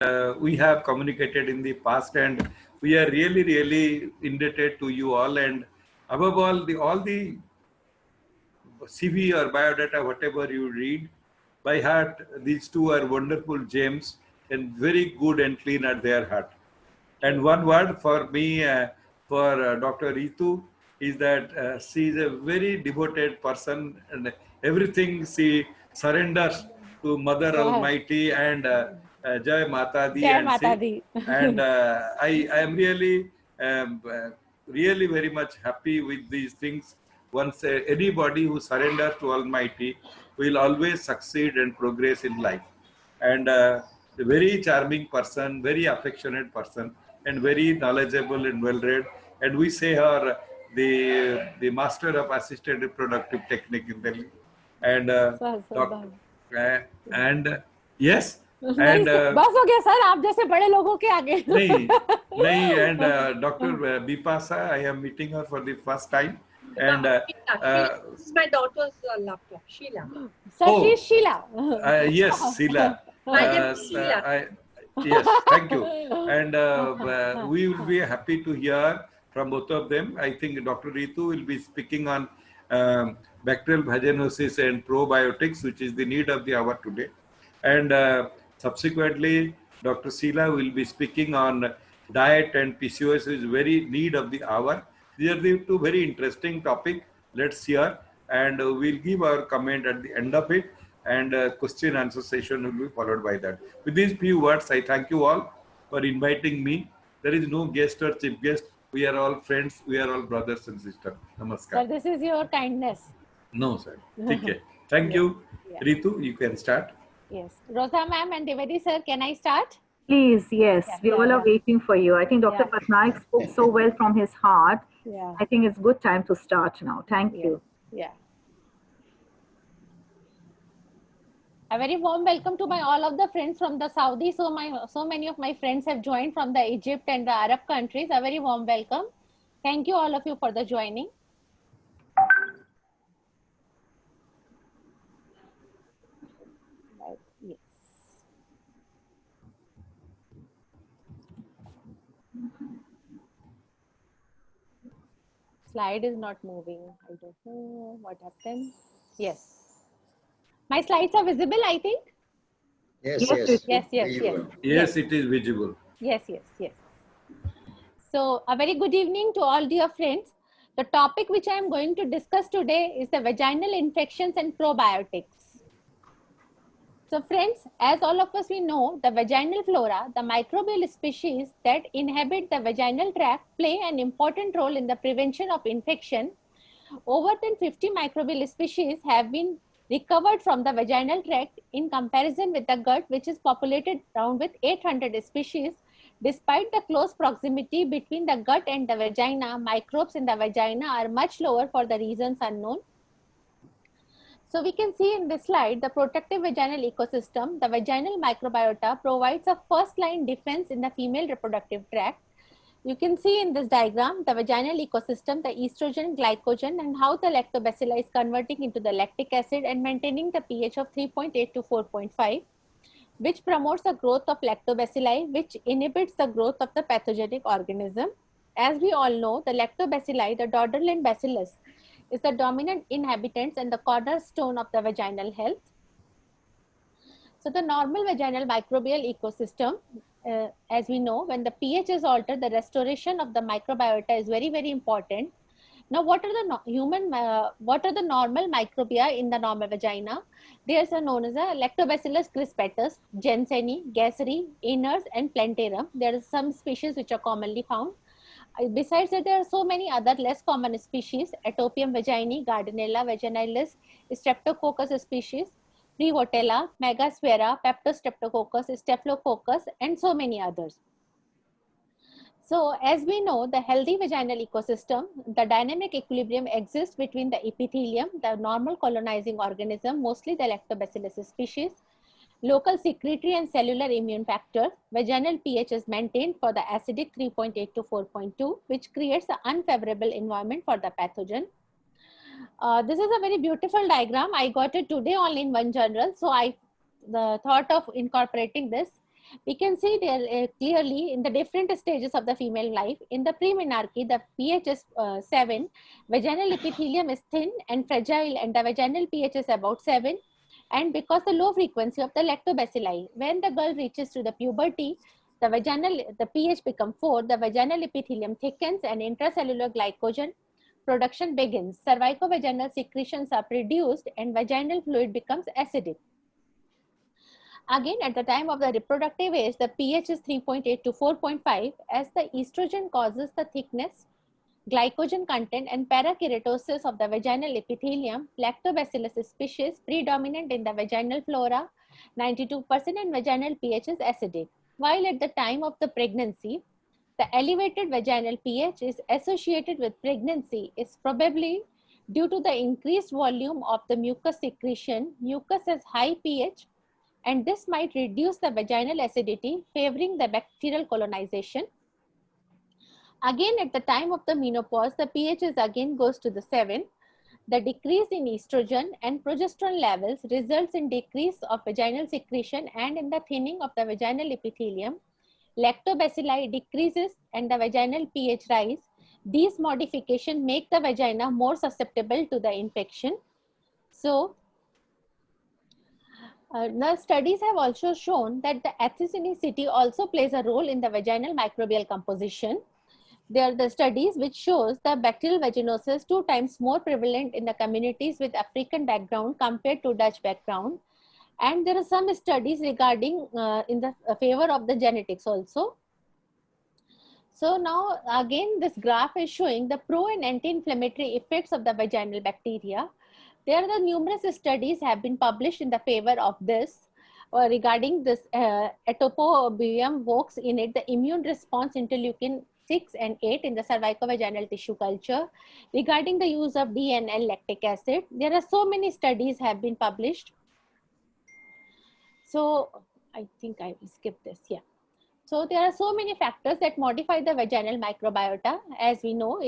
we have communicated in the past, and we are really, really indebted to you all. And above all the CV or biodata, whatever you read by heart, these two are wonderful gems and very good and clean at their heart. And one word for me, for Dr. Ritu, is that she is a very devoted person, and everything she surrenders to Mother Almighty and Jai Mata Di. Jai And Mata Di. and I am really, really very much happy with these things. Once anybody who surrenders to Almighty will always succeed and progress in life. And a very charming person, very affectionate person, and very knowledgeable and well-read. And we say her the master of assisted reproductive technique in Delhi. And and yes. And बस हो गया sir, आप जैसे बड़े लोगों के आगे. नहीं. And Dr. Bipasa, I am meeting her for the first time. And this is my daughter's laptop, Sheila. So she's Sheila. Yes, Sheila. My name is Sheila. Yes, thank you. And we will be happy to hear from both of them. I think Dr. Ritu will be speaking on bacterial vaginosis and probiotics, which is the need of the hour today. And subsequently, Dr. Sheila will be speaking on diet and PCOS, is very need of the hour. These are the two very interesting topics. Let's hear, and we'll give our comment at the end of it, and question answer session will be followed by that. With these few words, I thank you all for inviting me. There is no guest or chief guest. We are all friends. We are all brothers and sisters. Namaskar. Sir, this is your kindness. No, sir. Okay. Thank you. Yeah. Ritu, you can start. Yes. Rosa ma'am and Devadi sir, can I start? Please, yes. We all are waiting for you. I think Dr. Patnaik spoke so well from his heart. Yeah. I think it's good time to start now. Thank you. Yeah. A very warm welcome to all of the friends from the Saudi. So many of my friends have joined from the Egypt and the Arab countries. A very warm welcome. Thank you all of you for the joining. Yes. Slide is not moving. I don't know what happened. Yes. My slides are visible, I think. Yes. Yes, it is visible. Yes. So a very good evening to all dear friends. The topic which I am going to discuss today is the vaginal infections and probiotics. So friends, as all of us we know, the vaginal flora, the microbial species that inhabit the vaginal tract, play an important role in the prevention of infection. Over than 50 microbial species have been recovered from the vaginal tract in comparison with the gut, which is populated around with 800 species. Despite the close proximity between the gut and the vagina, microbes in the vagina are much lower for the reasons unknown. So we can see in this slide, the protective vaginal ecosystem, the vaginal microbiota provides a first-line defense in the female reproductive tract. You can see in this diagram, the vaginal ecosystem, the estrogen, glycogen, and how the lactobacilli is converting into the lactic acid and maintaining the pH of 3.8 to 4.5, which promotes the growth of lactobacilli, which inhibits the growth of the pathogenic organism. As we all know, the lactobacilli, the Dorderland bacillus, is the dominant inhabitants and the cornerstone of the vaginal health. So the normal vaginal microbial ecosystem, as we know, when the pH is altered, the restoration of the microbiota is very, very important. Now, what are the normal microbia in the normal vagina? They are known as Lactobacillus crispatus, Jensenii, Gasseri, Iners, and Plantarum. There are some species which are commonly found. Besides that, there are so many other less common species: Atopium vaginae, Gardnerella vaginalis, Streptococcus species, Prevotella, Megasphaera, Peptostreptococcus, Staphylococcus, and so many others. So as we know, the healthy vaginal ecosystem, the dynamic equilibrium exists between the epithelium, the normal colonizing organism, mostly the Lactobacillus species, local secretory and cellular immune factors. Vaginal pH is maintained for the acidic 3.8 to 4.2, which creates an unfavorable environment for the pathogen. This is a very beautiful diagram. I got it today only in one journal, so I thought of incorporating this. We can see there clearly in the different stages of the female life. In the premenarche, the pH is 7, vaginal epithelium is thin and fragile, and the vaginal pH is about 7. And because the low frequency of the lactobacilli, when the girl reaches to the puberty, the pH becomes 4, the vaginal epithelium thickens and intracellular glycogen production begins. Cervicovaginal secretions are produced and vaginal fluid becomes acidic. Again, at the time of the reproductive age, the pH is 3.8 to 4.5 as the estrogen causes the thickness, glycogen content and parakeratosis of the vaginal epithelium. Lactobacillus species predominant in the vaginal flora, 92%, and vaginal pH is acidic. While at the time of the pregnancy, the elevated vaginal pH is associated with pregnancy is probably due to the increased volume of the mucus secretion. Mucus has high pH and this might reduce the vaginal acidity, favoring the bacterial colonization. Again, at the time of the menopause, the pH is again goes to the 7. The decrease in estrogen and progesterone levels results in decrease of vaginal secretion and in the thinning of the vaginal epithelium. Lactobacilli decreases and the vaginal pH rise. These modifications make the vagina more susceptible to the infection. So, the studies have also shown that the ethnicity also plays a role in the vaginal microbial composition. There are the studies which shows the bacterial vaginosis 2 times more prevalent in the communities with African background compared to Dutch background. And there are some studies regarding in the favor of the genetics also. So now again this graph is showing the pro and anti-inflammatory effects of the vaginal bacteria. There are the numerous studies have been published in the favor of this regarding this atopobium works in it, the immune response interleukin 6 and 8 in the cervicovaginal tissue culture. Regarding the use of D and L lactic acid, there are so many studies have been published. So I think I will skip this, yeah. So there are so many factors that modify the vaginal microbiota. As we know,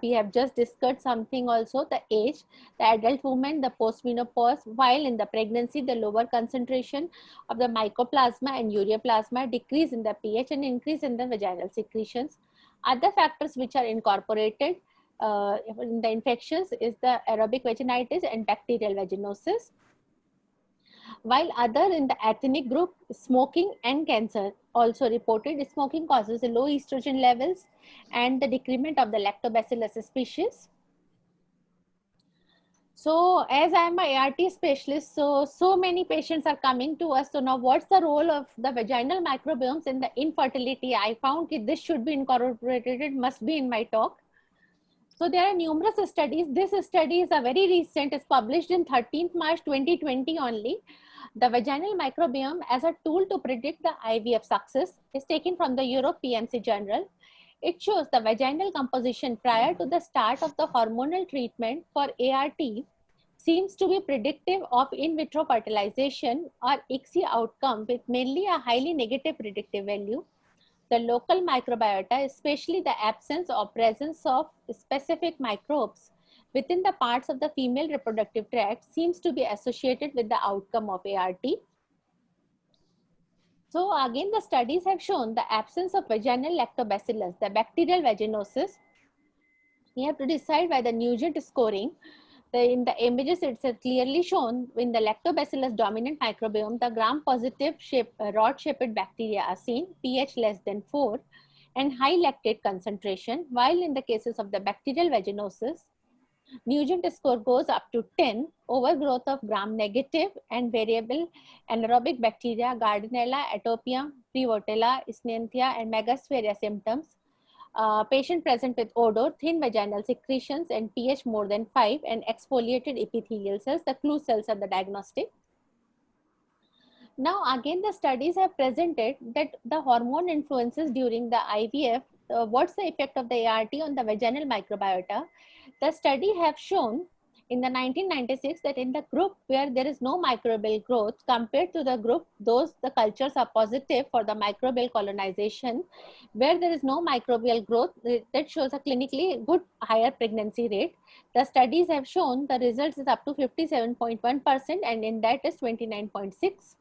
we have just discussed something also, the age, the adult woman, the postmenopause, while in the pregnancy, the lower concentration of the mycoplasma and ureaplasma, decrease in the pH and increase in the vaginal secretions. Other factors which are incorporated in the infections is the aerobic vaginitis and bacterial vaginosis. While other in the ethnic group, smoking and cancer also reported. Smoking causes the low estrogen levels and the decrement of the lactobacillus species. So as I am a ART specialist, so many patients are coming to us. So now what's the role of the vaginal microbiomes in the infertility? I found that this should be incorporated, it must be in my talk. So there are numerous studies. This study is a very recent, it's published in 13th March 2020 only. The vaginal microbiome as a tool to predict the IVF success is taken from the Europe PMC Journal. It shows the vaginal composition prior to the start of the hormonal treatment for ART seems to be predictive of in vitro fertilization or ICSI outcome with mainly a highly negative predictive value. The local microbiota, especially the absence or presence of specific microbes within the parts of the female reproductive tract, seems to be associated with the outcome of ART. So again, the studies have shown the absence of vaginal lactobacillus, the bacterial vaginosis. We have to decide by the Nugent scoring. In the images, it's clearly shown in the lactobacillus dominant microbiome, the gram-positive rod-shaped bacteria are seen, pH less than 4, and high lactate concentration, while in the cases of the bacterial vaginosis, Nugent score goes up to 10, overgrowth of gram-negative and variable anaerobic bacteria, Gardnerella, Atopium, Prevotella, Escherichia, and Megasphaeria symptoms. Patient present with odor, thin vaginal secretions, and pH more than 5, and exfoliated epithelial cells, the clue cells are the diagnostic. Now again, the studies have presented that the hormone influences during the IVF, what's the effect of the ART on the vaginal microbiota. The study have shown in the 1996 that in the group where there is no microbial growth compared to the group, the cultures are positive for the microbial colonization. Where there is no microbial growth, that shows a clinically good higher pregnancy rate. The studies have shown the results is up to 57.1% and in that is 29.6.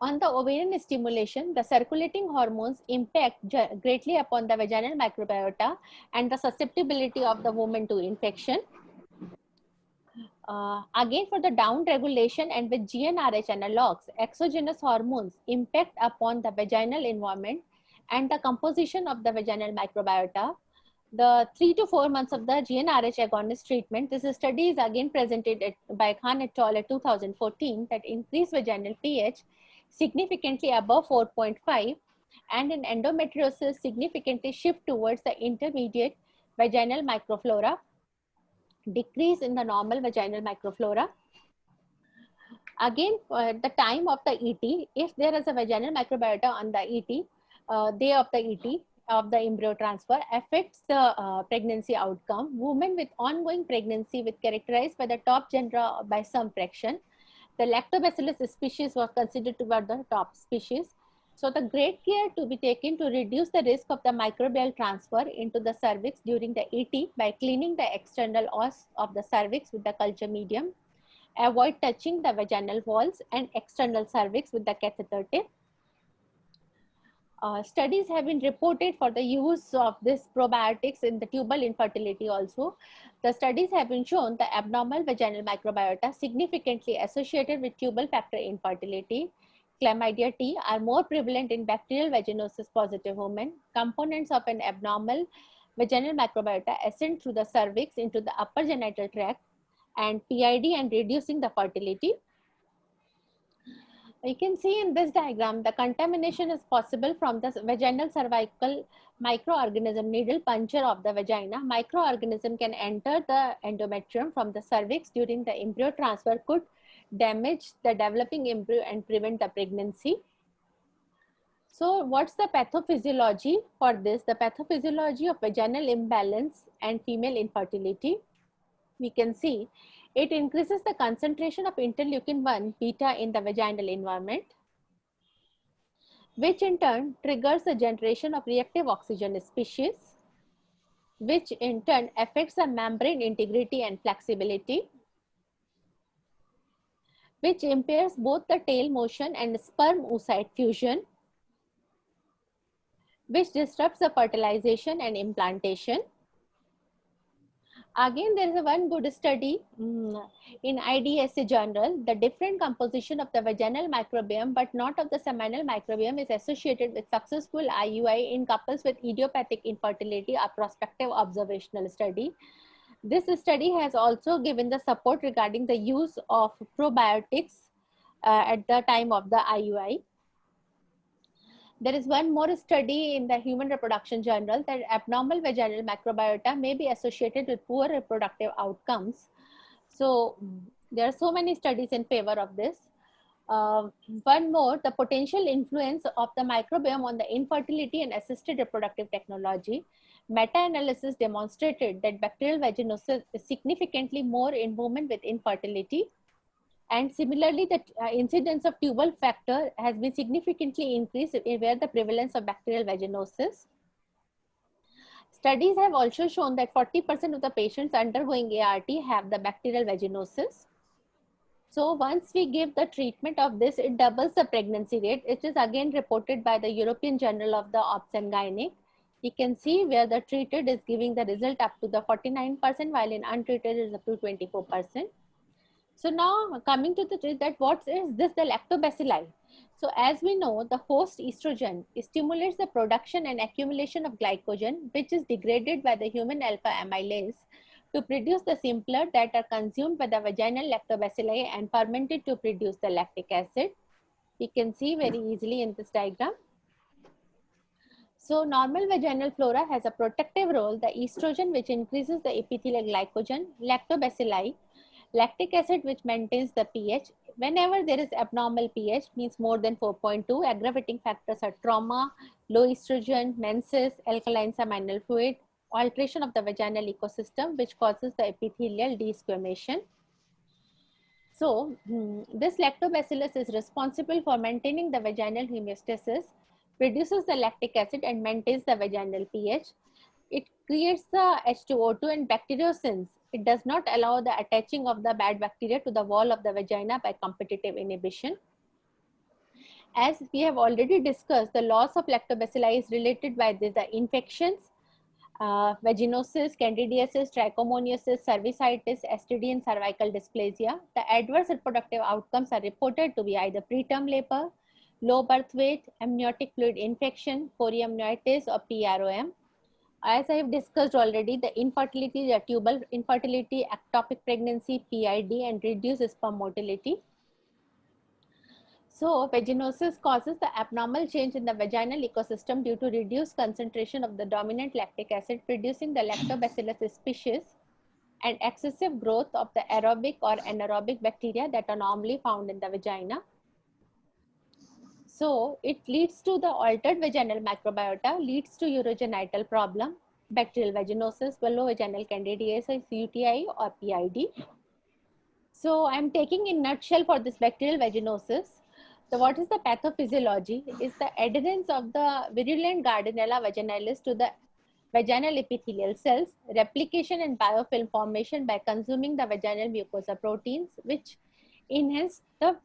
On the ovarian stimulation, the circulating hormones impact greatly upon the vaginal microbiota and the susceptibility of the woman to infection. Again, for the down regulation and with GnRH analogs, exogenous hormones impact upon the vaginal environment and the composition of the vaginal microbiota. The 3 to 4 months of the GnRH agonist treatment, this study is again presented by Khan et al. At 2014, that increased vaginal pH significantly above 4.5 and in endometriosis significantly shift towards the intermediate vaginal microflora, decrease in the normal vaginal microflora. Again, at the time of the ET, if there is a vaginal microbiota on the ET, day of the ET, of the embryo transfer, affects the pregnancy outcome. Women with ongoing pregnancy with characterized by the top gender by some fraction. The Lactobacillus species was considered to be the top species. So the great care to be taken to reduce the risk of the microbial transfer into the cervix during the ET by cleaning the external os of the cervix with the culture medium. Avoid touching the vaginal walls and external cervix with the catheter tip. Studies have been reported for the use of this probiotics in the tubal infertility also. The studies have been shown the abnormal vaginal microbiota significantly associated with tubal factor infertility. Chlamydia T are more prevalent in bacterial vaginosis positive women. Components of an abnormal vaginal microbiota ascend through the cervix into the upper genital tract and PID and reducing the fertility. You can see in this diagram, the contamination is possible from the vaginal cervical microorganism needle puncture of the vagina. Microorganism can enter the endometrium from the cervix during the embryo transfer, could damage the developing embryo and prevent the pregnancy. So what's the pathophysiology for this? The pathophysiology of vaginal imbalance and female infertility. We can see it increases the concentration of interleukin-1 beta in the vaginal environment, which in turn triggers the generation of reactive oxygen species, which in turn affects the membrane integrity and flexibility, which impairs both the tail motion and sperm-oocyte fusion, which disrupts the fertilization and implantation. Again, there is one good study in IDSA journal. The different composition of the vaginal microbiome but not of the seminal microbiome is associated with successful IUI in couples with idiopathic infertility, a prospective observational study. This study has also given the support regarding the use of probiotics at the time of the IUI. There is one more study in the Human Reproduction Journal that abnormal vaginal microbiota may be associated with poor reproductive outcomes. So there are so many studies in favor of this. One more, the potential influence of the microbiome on the infertility and assisted reproductive technology. Meta-analysis demonstrated that bacterial vaginosis is significantly more in women with infertility. And similarly, the incidence of tubal factor has been significantly increased where the prevalence of bacterial vaginosis. Studies have also shown that 40% of the patients undergoing ART have the bacterial vaginosis. So once we give the treatment of this, it doubles the pregnancy rate. It is again reported by the European Journal of the Obs and Gynec. You can see where the treated is giving the result up to the 49%, while in untreated is up to 24%. So now coming to that, what is this, the lactobacilli? So as we know, the host estrogen stimulates the production and accumulation of glycogen, which is degraded by the human alpha amylase to produce the simpler that are consumed by the vaginal lactobacilli and fermented to produce the lactic acid. You can see very easily in this diagram. So normal vaginal flora has a protective role, the estrogen which increases the epithelial glycogen, lactobacilli, lactic acid which maintains the pH. Whenever there is abnormal pH, means more than 4.2, aggravating factors are trauma, low estrogen, menses, alkaline seminal fluid, alteration of the vaginal ecosystem which causes the epithelial desquamation. So this lactobacillus is responsible for maintaining the vaginal homeostasis, produces the lactic acid and maintains the vaginal pH. It creates the H2O2 and bacteriocins. It does not allow the attaching of the bad bacteria to the wall of the vagina by competitive inhibition. As we have already discussed, the loss of lactobacilli is related by the infections, vaginosis, candidiasis, trichomoniosis, cervicitis, STD, and cervical dysplasia. The adverse reproductive outcomes are reported to be either preterm labor, low birth weight, amniotic fluid infection, chorioamnionitis, or PROM. As I have discussed already, the infertility, the tubal infertility, ectopic pregnancy, PID, and reduced sperm motility. So, vaginosis causes the abnormal change in the vaginal ecosystem due to reduced concentration of the dominant lactic acid producing the lactobacillus species and excessive growth of the aerobic or anaerobic bacteria that are normally found in the vagina. So, it leads to the altered vaginal microbiota, leads to urogenital problem, bacterial vaginosis, vulvovaginal candidiasis, UTI, or PID. So, I am taking in nutshell for this bacterial vaginosis. So what is the pathophysiology? Is the adherence of the virulent Gardnerella vaginalis to the vaginal epithelial cells, replication and biofilm formation by consuming the vaginal mucosa proteins, which enhance the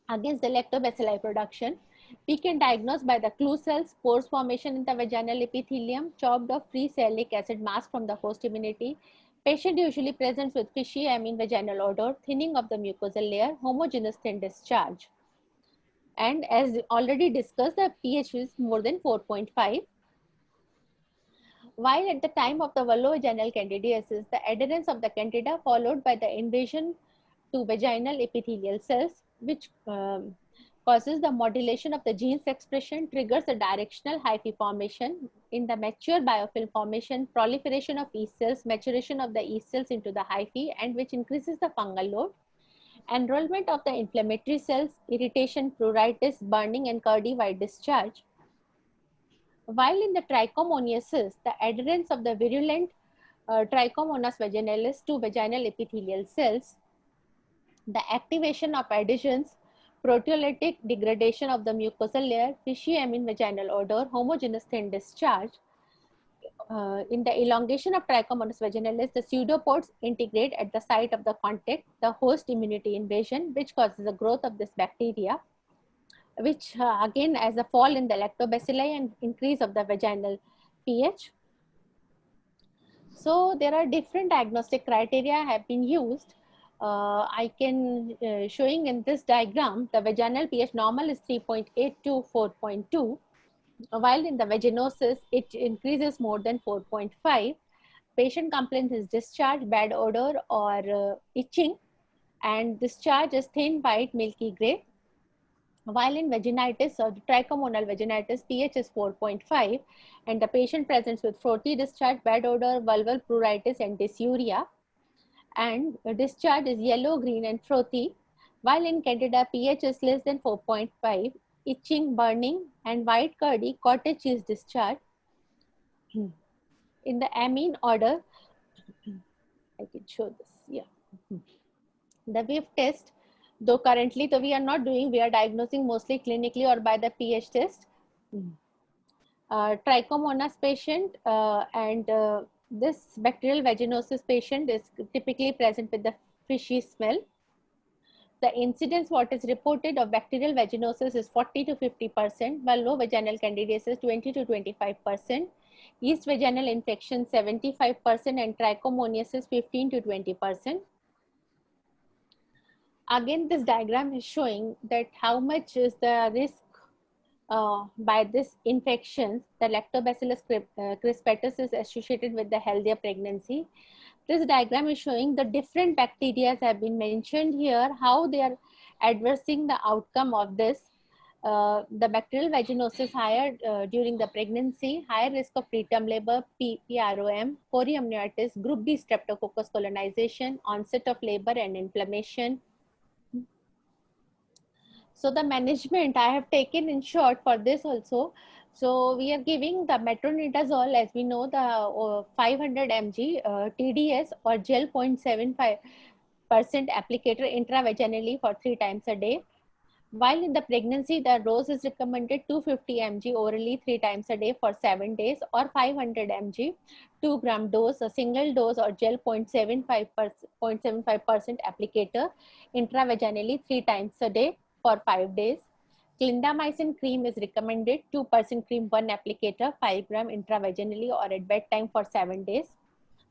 against the lactobacilli production. We can diagnose by the clue cells, pores formation in the vaginal epithelium, chopped off free salicylic acid mask from the host immunity. Patient usually presents with fishy amine vaginal odor, thinning of the mucosal layer, homogeneous thin discharge. And as already discussed, the pH is more than 4.5. While at the time of the vulvovaginal candidiasis, the adherence of the candida followed by the invasion to vaginal epithelial cells, which causes the modulation of the genes expression, triggers the directional hyphae formation in the mature biofilm formation, proliferation of yeast cells, maturation of the yeast cells into the hyphae, and which increases the fungal load. Enrollment of the inflammatory cells, irritation, pruritus, burning, and curdy white discharge. While in the trichomoniosis, the adherence of the virulent Trichomonas vaginalis to vaginal epithelial cells, the activation of adhesions, proteolytic degradation of the mucosal layer, fishy amine vaginal odor, homogeneous thin discharge. In the elongation of Trichomonas vaginalis, the pseudopods integrate at the site of the contact, the host immunity invasion, which causes the growth of this bacteria, which again as a fall in the lactobacilli and increase of the vaginal pH. So there are different diagnostic criteria have been used. I can showing in this diagram, the vaginal pH normal is 3.8 to 4.2. While in the vaginosis, it increases more than 4.5. Patient complains is discharge, bad odor, or itching, and discharge is thin, white, milky gray. While in vaginitis or trichomonal vaginitis, pH is 4.5, and the patient presents with frothy discharge, bad odor, vulval pruritus, and dysuria. And discharge is yellow, green, and frothy. While in candida, pH is less than 4.5. Itching, burning, and white curdy cottage cheese discharge. In the amine order, I can show this. Yeah, the WIF test. Though currently, we are not doing. We are diagnosing mostly clinically or by the pH test. Trichomonas patient and this bacterial vaginosis patient is typically present with the fishy smell. The incidence what is reported of bacterial vaginosis is 40 to 50%, while low vaginal candidiasis 20 to 25%, yeast vaginal infection 75%, and trichomoniosis 15 to 20%. Again, this diagram is showing that how much is the risk by this infections. The lactobacillus crispatus is associated with the healthier pregnancy. This diagram is showing the different bacteria have been mentioned here, how they are adversing the outcome of this. The bacterial vaginosis higher during the pregnancy, higher risk of preterm labor, PROM, chorioamnionitis, group B streptococcus colonization, onset of labor and inflammation. So the management I have taken in short for this also. So we are giving the metronidazole, as we know, the 500 mg TDS or gel 0.75% applicator intravaginally for 3 times a day. While in the pregnancy, the dose is recommended 250 mg orally 3 times a day for 7 days, or 500 mg 2 gram dose, a single dose or gel 0.75% applicator intravaginally 3 times a day for 5 days. Clindamycin cream is recommended, 2% cream, 1 applicator, 5 gram intravaginally or at bedtime for 7 days.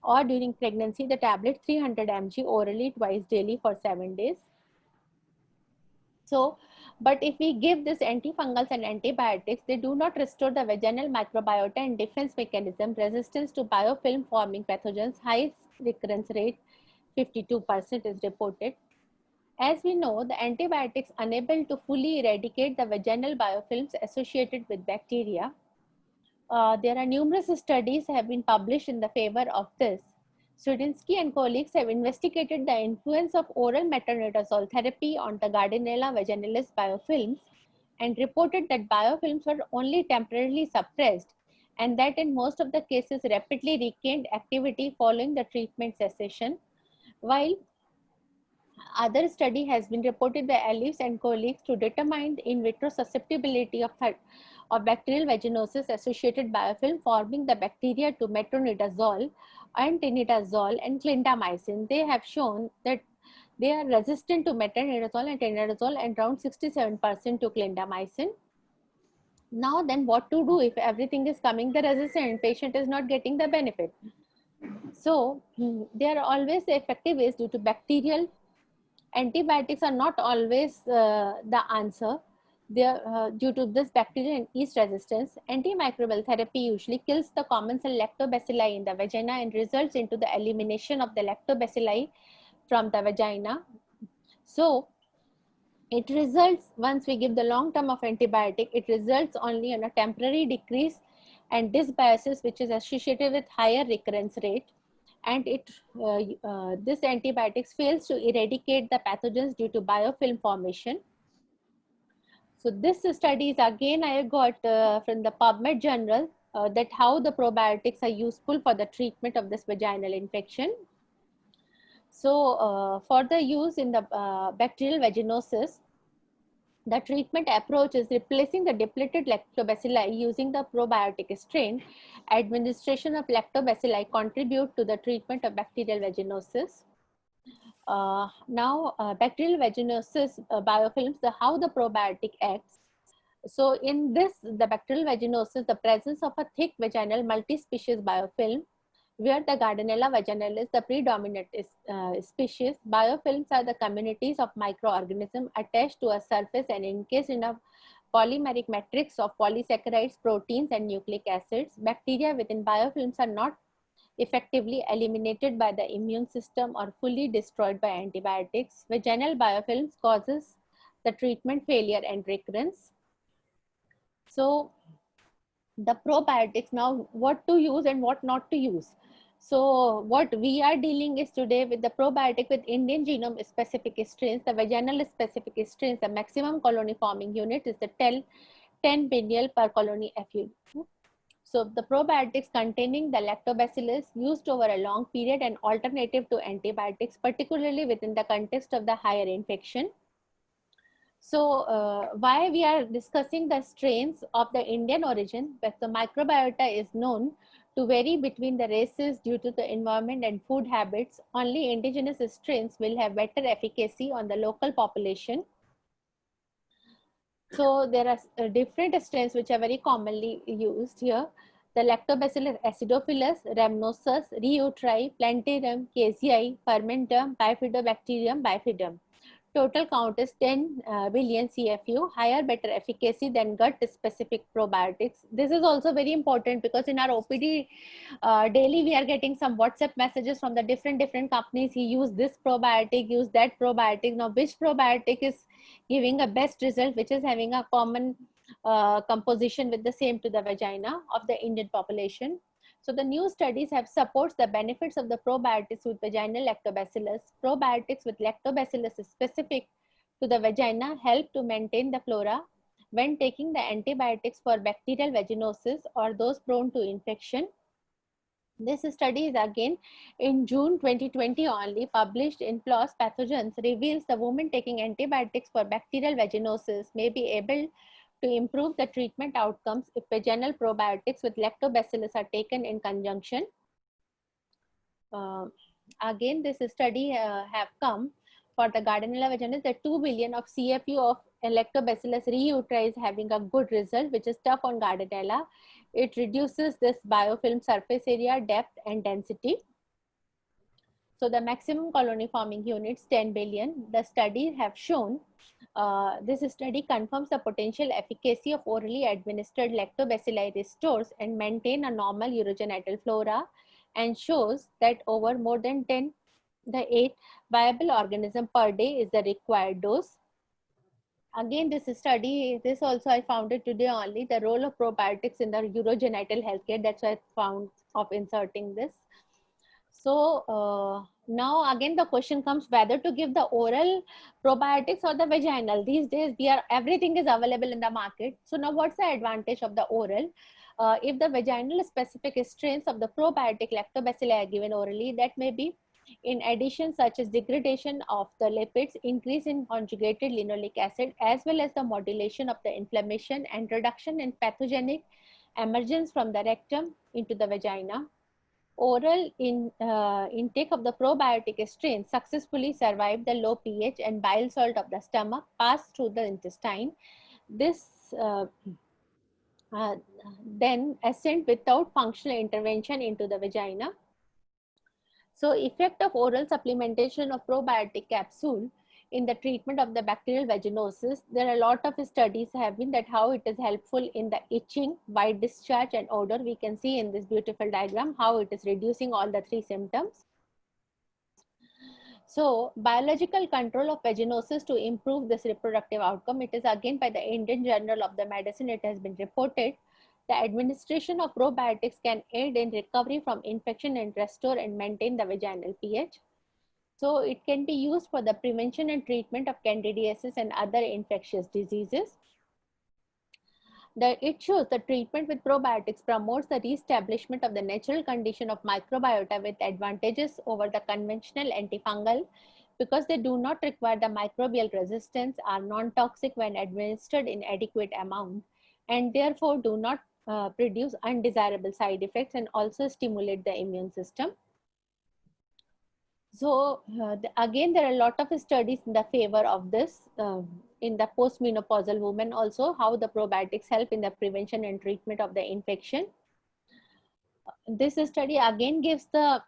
Or during pregnancy, the tablet 300 mg orally twice daily for 7 days. So, but if we give this antifungals and antibiotics, they do not restore the vaginal microbiota and defense mechanism, resistance to biofilm forming pathogens, high recurrence rate, 52% is reported. As we know, the antibiotics unable to fully eradicate the vaginal biofilms associated with bacteria. There are numerous studies have been published in the favor of this. Swidinsky and colleagues have investigated the influence of oral metronidazole therapy on the Gardnerella vaginalis biofilms and reported that biofilms were only temporarily suppressed and that in most of the cases rapidly regained activity following the treatment cessation, while other study has been reported by Ellis and colleagues to determine the in vitro susceptibility of bacterial vaginosis associated biofilm forming the bacteria to metronidazole and tinidazole and clindamycin. They have shown that they are resistant to metronidazole and tinidazole and around 67% to clindamycin. Now then, what to do if everything is coming the resistant and patient is not getting the benefit? So there are always the effective ways due to bacterial. Antibiotics are not always the answer. They are, due to this bacterial and yeast resistance, antimicrobial therapy usually kills the common cell lactobacilli in the vagina and results into the elimination of the lactobacilli from the vagina. So it results, once we give the long term of antibiotic, it results only on a temporary decrease and dysbiosis, which is associated with higher recurrence rate. And this antibiotics fails to eradicate the pathogens due to biofilm formation. So this study is again I got from the PubMed journal that how the probiotics are useful for the treatment of this vaginal infection. So for the use in the bacterial vaginosis, the treatment approach is replacing the depleted lactobacilli using the probiotic strain. Administration of lactobacilli contribute to the treatment of bacterial vaginosis. Now, bacterial vaginosis biofilms, how the probiotic acts. So in this, the bacterial vaginosis, the presence of a thick vaginal multi-species biofilm, where the Gardnerella vaginalis, the predominant species. Biofilms are the communities of microorganisms attached to a surface and encased in a polymeric matrix of polysaccharides, proteins, and nucleic acids. Bacteria within biofilms are not effectively eliminated by the immune system or fully destroyed by antibiotics. Vaginal biofilms causes the treatment failure and recurrence. So the probiotics, now what to use and what not to use. So what we are dealing is today with the probiotic with Indian genome specific strains, the vaginal specific strains. The maximum colony forming unit is the 10 billion per colony FU. So the probiotics containing the lactobacillus used over a long period and alternative to antibiotics, particularly within the context of the higher infection. So why we are discussing the strains of the Indian origin, but the microbiota is known to vary between the races due to the environment and food habits. Only indigenous strains will have better efficacy on the local population. So there are different strains which are very commonly used here. The Lactobacillus acidophilus, Rhamnosus, Reuteri, Plantarum, Casei, Fermentum, Bifidobacterium, Bifidum. Total count is 10 billion CFU, higher, better efficacy than gut-specific probiotics. This is also very important because in our OPD daily we are getting some WhatsApp messages from the different companies. He use this probiotic, use that probiotic. Now, which probiotic is giving a best result, which is having a common composition with the same to the vagina of the Indian population. So the new studies have supports the benefits of the probiotics with vaginal lactobacillus. Probiotics with lactobacillus specific to the vagina help to maintain the flora when taking the antibiotics for bacterial vaginosis or those prone to infection. This study is again in June 2020 only published in PLOS Pathogens reveals the women taking antibiotics for bacterial vaginosis may be able to improve the treatment outcomes if vaginal probiotics with lactobacillus are taken in conjunction. Again, this study have come for the Gardnerella vaginalis, the 2 billion of CFU of Lactobacillus reuteri is having a good result, which is tough on Gardnerella. It reduces this biofilm surface area, depth, and density. So the maximum colony forming units 10 billion. The studies have shown, this study confirms the potential efficacy of orally administered lactobacilli restores and maintain a normal urogenital flora, and shows that over more than 8 viable organism per day is the required dose. Again, this study, this also I found it today only, the role of probiotics in the urogenital healthcare. That's why I found of inserting this. So now again the question comes whether to give the oral probiotics or the vaginal. These days everything is available in the market. So now what's the advantage of the oral? If the vaginal specific strains of the probiotic lactobacilli are given orally, that may be in addition such as degradation of the lipids, increase in conjugated linoleic acid, as well as the modulation of the inflammation and reduction in pathogenic emergence from the rectum into the vagina. Oral intake of the probiotic strain successfully survived the low pH and bile salt of the stomach, passed through the intestine. This then ascend without functional intervention into the vagina. So effect of oral supplementation of probiotic capsule in the treatment of the bacterial vaginosis. There are a lot of studies have been that how it is helpful in the itching, white discharge, and odor. We can see in this beautiful diagram how it is reducing all the 3 symptoms. So biological control of vaginosis to improve this reproductive outcome. It is again by the Indian Journal of the Medicine, it has been reported. The administration of probiotics can aid in recovery from infection and restore and maintain the vaginal pH. So it can be used for the prevention and treatment of candidiasis and other infectious diseases. It shows the treatment with probiotics promotes the reestablishment of the natural condition of microbiota with advantages over the conventional antifungal because they do not require the microbial resistance, are non-toxic when administered in adequate amount, and therefore do not produce undesirable side effects and also stimulate the immune system. So again, there are a lot of studies in the favor of this in the postmenopausal women also, how the probiotics help in the prevention and treatment of the infection. This study again gives the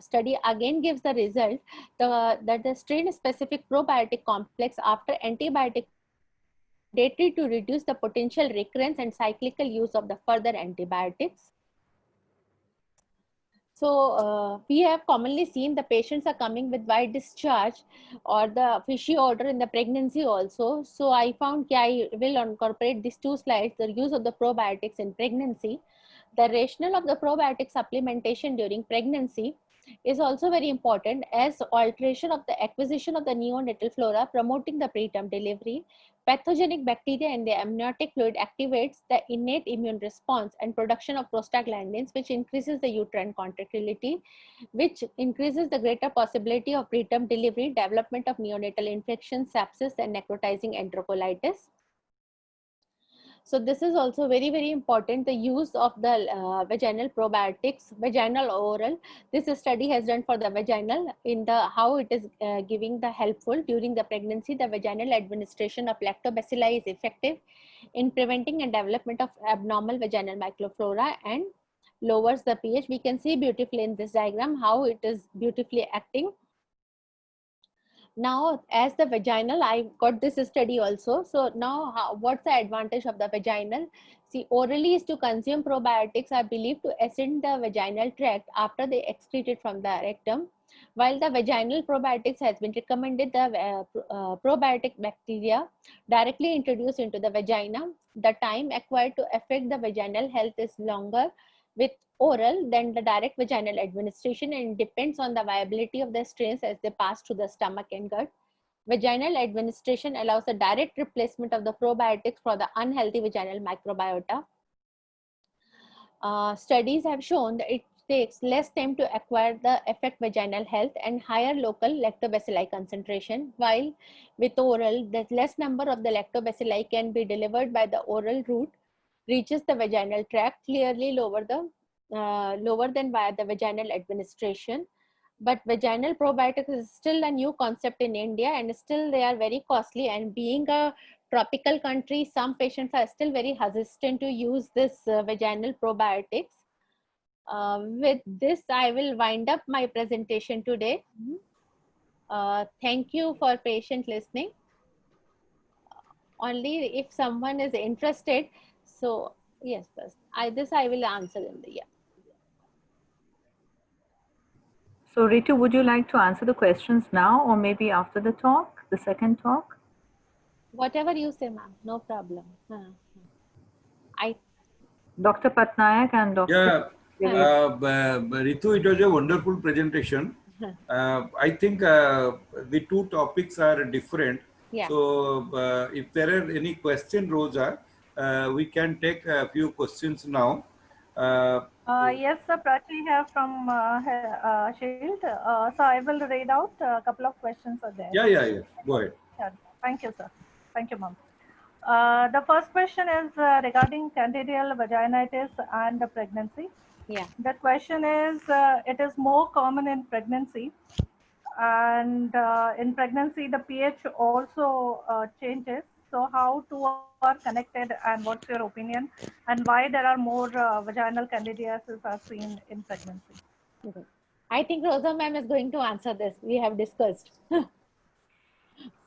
study again gives the result that the strain specific probiotic complex after antibiotic mandatory to reduce the potential recurrence and cyclical use of the further antibiotics. So we have commonly seen the patients are coming with white discharge or the fishy odor in the pregnancy also. So I found I will incorporate these 2 slides, the use of the probiotics in pregnancy. The rationale of the probiotic supplementation during pregnancy is also very important as alteration of the acquisition of the neonatal flora promoting the preterm delivery. Pathogenic bacteria in the amniotic fluid activates the innate immune response and production of prostaglandins, which increases the uterine contractility, which increases the greater possibility of preterm delivery, development of neonatal infections, sepsis, and necrotizing enterocolitis. So this is also very, very important, the use of the vaginal probiotics, vaginal oral. This study has done for the vaginal in the how it is giving the helpful during the pregnancy. The vaginal administration of lactobacilli is effective in preventing and development of abnormal vaginal microflora and lowers the pH. We can see beautifully in this diagram how it is beautifully acting. Now, as the vaginal, I got this study also. So now, what's the advantage of the vaginal? See, orally is to consume probiotics are believed to ascend the vaginal tract after they excreted from the rectum. While the vaginal probiotics has been recommended, the probiotic bacteria directly introduced into the vagina, the time acquired to affect the vaginal health is longer with oral than the direct vaginal administration, and depends on the viability of the strains as they pass through the stomach and gut. Vaginal administration allows the direct replacement of the probiotics for the unhealthy vaginal microbiota. Studies have shown that it takes less time to acquire the affect vaginal health and higher local lactobacilli concentration, while with oral, the less number of the lactobacilli can be delivered by the oral route, reaches the vaginal tract, clearly lower than via the vaginal administration. but vaginal probiotics is still a new concept in India, and still they are very costly. And being a tropical country, some patients are still very hesitant to use this vaginal probiotics. With this, I will wind up my presentation today. Thank you for patient listening. Only if someone is interested. So yes, first I will answer in the So Ritu, would you like to answer the questions now or maybe after the talk, the second talk? whatever you say, ma'am. No problem. Dr. Patnaik and Dr. Ritu, it was a wonderful presentation. I think the two topics are different. Yeah. So if there are any question, Rosa, we can take a few questions now. Yes, sir, Prachi here from Shield. So I will read out a couple of questions are there. Yeah. Go ahead. Yeah. Thank you, sir. Thank you, ma'am. The first question is regarding candidal vaginitis and the pregnancy. Yeah. The question is, it is more common in pregnancy, and in pregnancy the pH also changes. So how two are connected, and what's your opinion, and why there are more vaginal candidiasis are seen in pregnancy? Okay. I think Rosa ma'am is going to answer this. We have discussed.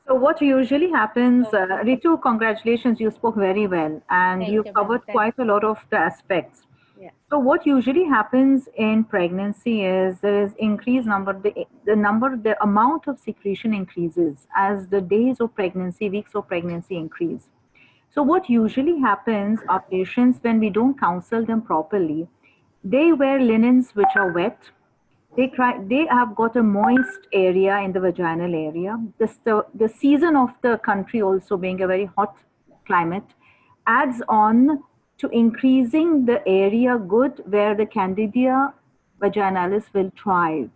So what usually happens, Ritu, congratulations, you spoke very well and Thank you've you, ma'am. covered Thank quite a lot of the aspects. Yeah. So what usually happens in pregnancy is there is increased number, the amount of secretion increases as the days of pregnancy, weeks of pregnancy increase. So what usually happens are patients, when we don't counsel them properly, they wear linens which are wet. They have got a moist area in the vaginal area. The season of the country also being a very hot climate adds on to increasing the area good where the Candida vaginalis will thrive.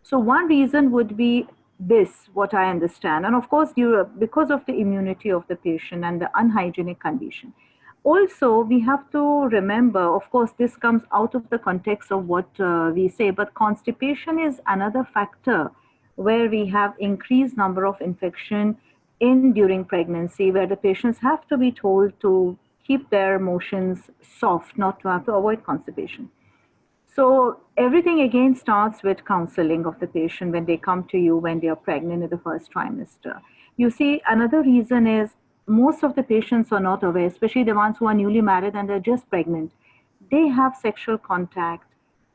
So one reason would be this, what I understand. And of course, because of the immunity of the patient and the unhygienic condition. Also, we have to remember, of course, this comes out of the context of what we say, but constipation is another factor where we have increased number of infection during pregnancy, where the patients have to be told to keep their motions soft, not to have to avoid constipation. So everything again starts with counseling of the patient when they come to you when they are pregnant in the first trimester. You see, another reason is most of the patients are not aware, especially the ones who are newly married and they're just pregnant. They have sexual contact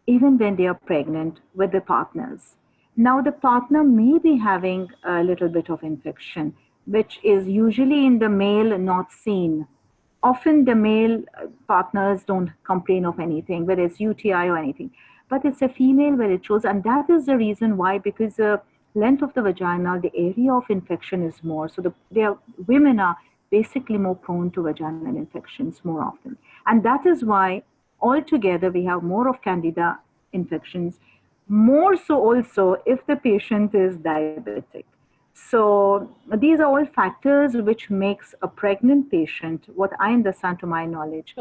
even when they are pregnant with the partners. Now the partner may be having a little bit of infection, which is usually in the male not seen. Often the male partners don't complain of anything, whether it's UTI or anything, but it's a female where it shows, and that is the reason why, because the length of the vagina, the area of infection is more. So women are basically more prone to vaginal infections more often. And that is why altogether we have more of Candida infections, more so also if the patient is diabetic. So these are all factors which makes a pregnant patient, what I understand to my knowledge,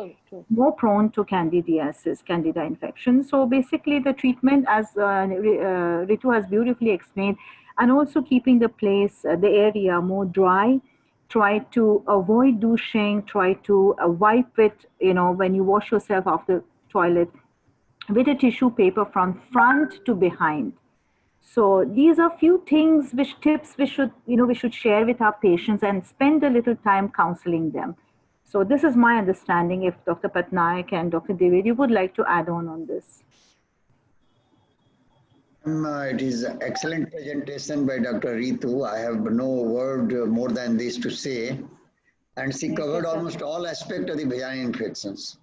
more prone to candidiasis, Candida infection. So basically the treatment, as Ritu has beautifully explained, and also keeping the place, the area more dry, try to avoid douching, try to wipe it, when you wash yourself after toilet, with a tissue paper from front to behind. So these are few things, tips we should share with our patients and spend a little time counseling them. So this is my understanding. If Dr. Patnaik and Dr. Dwivedi would like to add on this. It is an excellent presentation by Dr. Ritu. I have no word more than this to say. And she covered almost all aspects of the vaginal infections.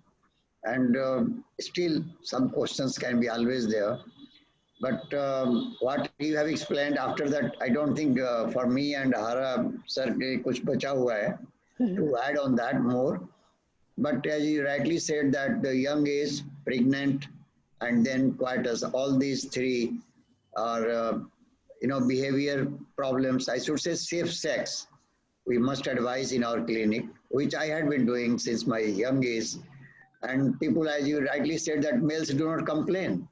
And still some questions can be always there. But what you have explained after that, I don't think for me and Hara sir kuch bacha hua hai to add on that more. But as you rightly said that the young age, pregnant, and then coitus, all these three are behavior problems. I should say safe sex. We must advise in our clinic, which I had been doing since my young age. And people, as you rightly said, that males do not complain.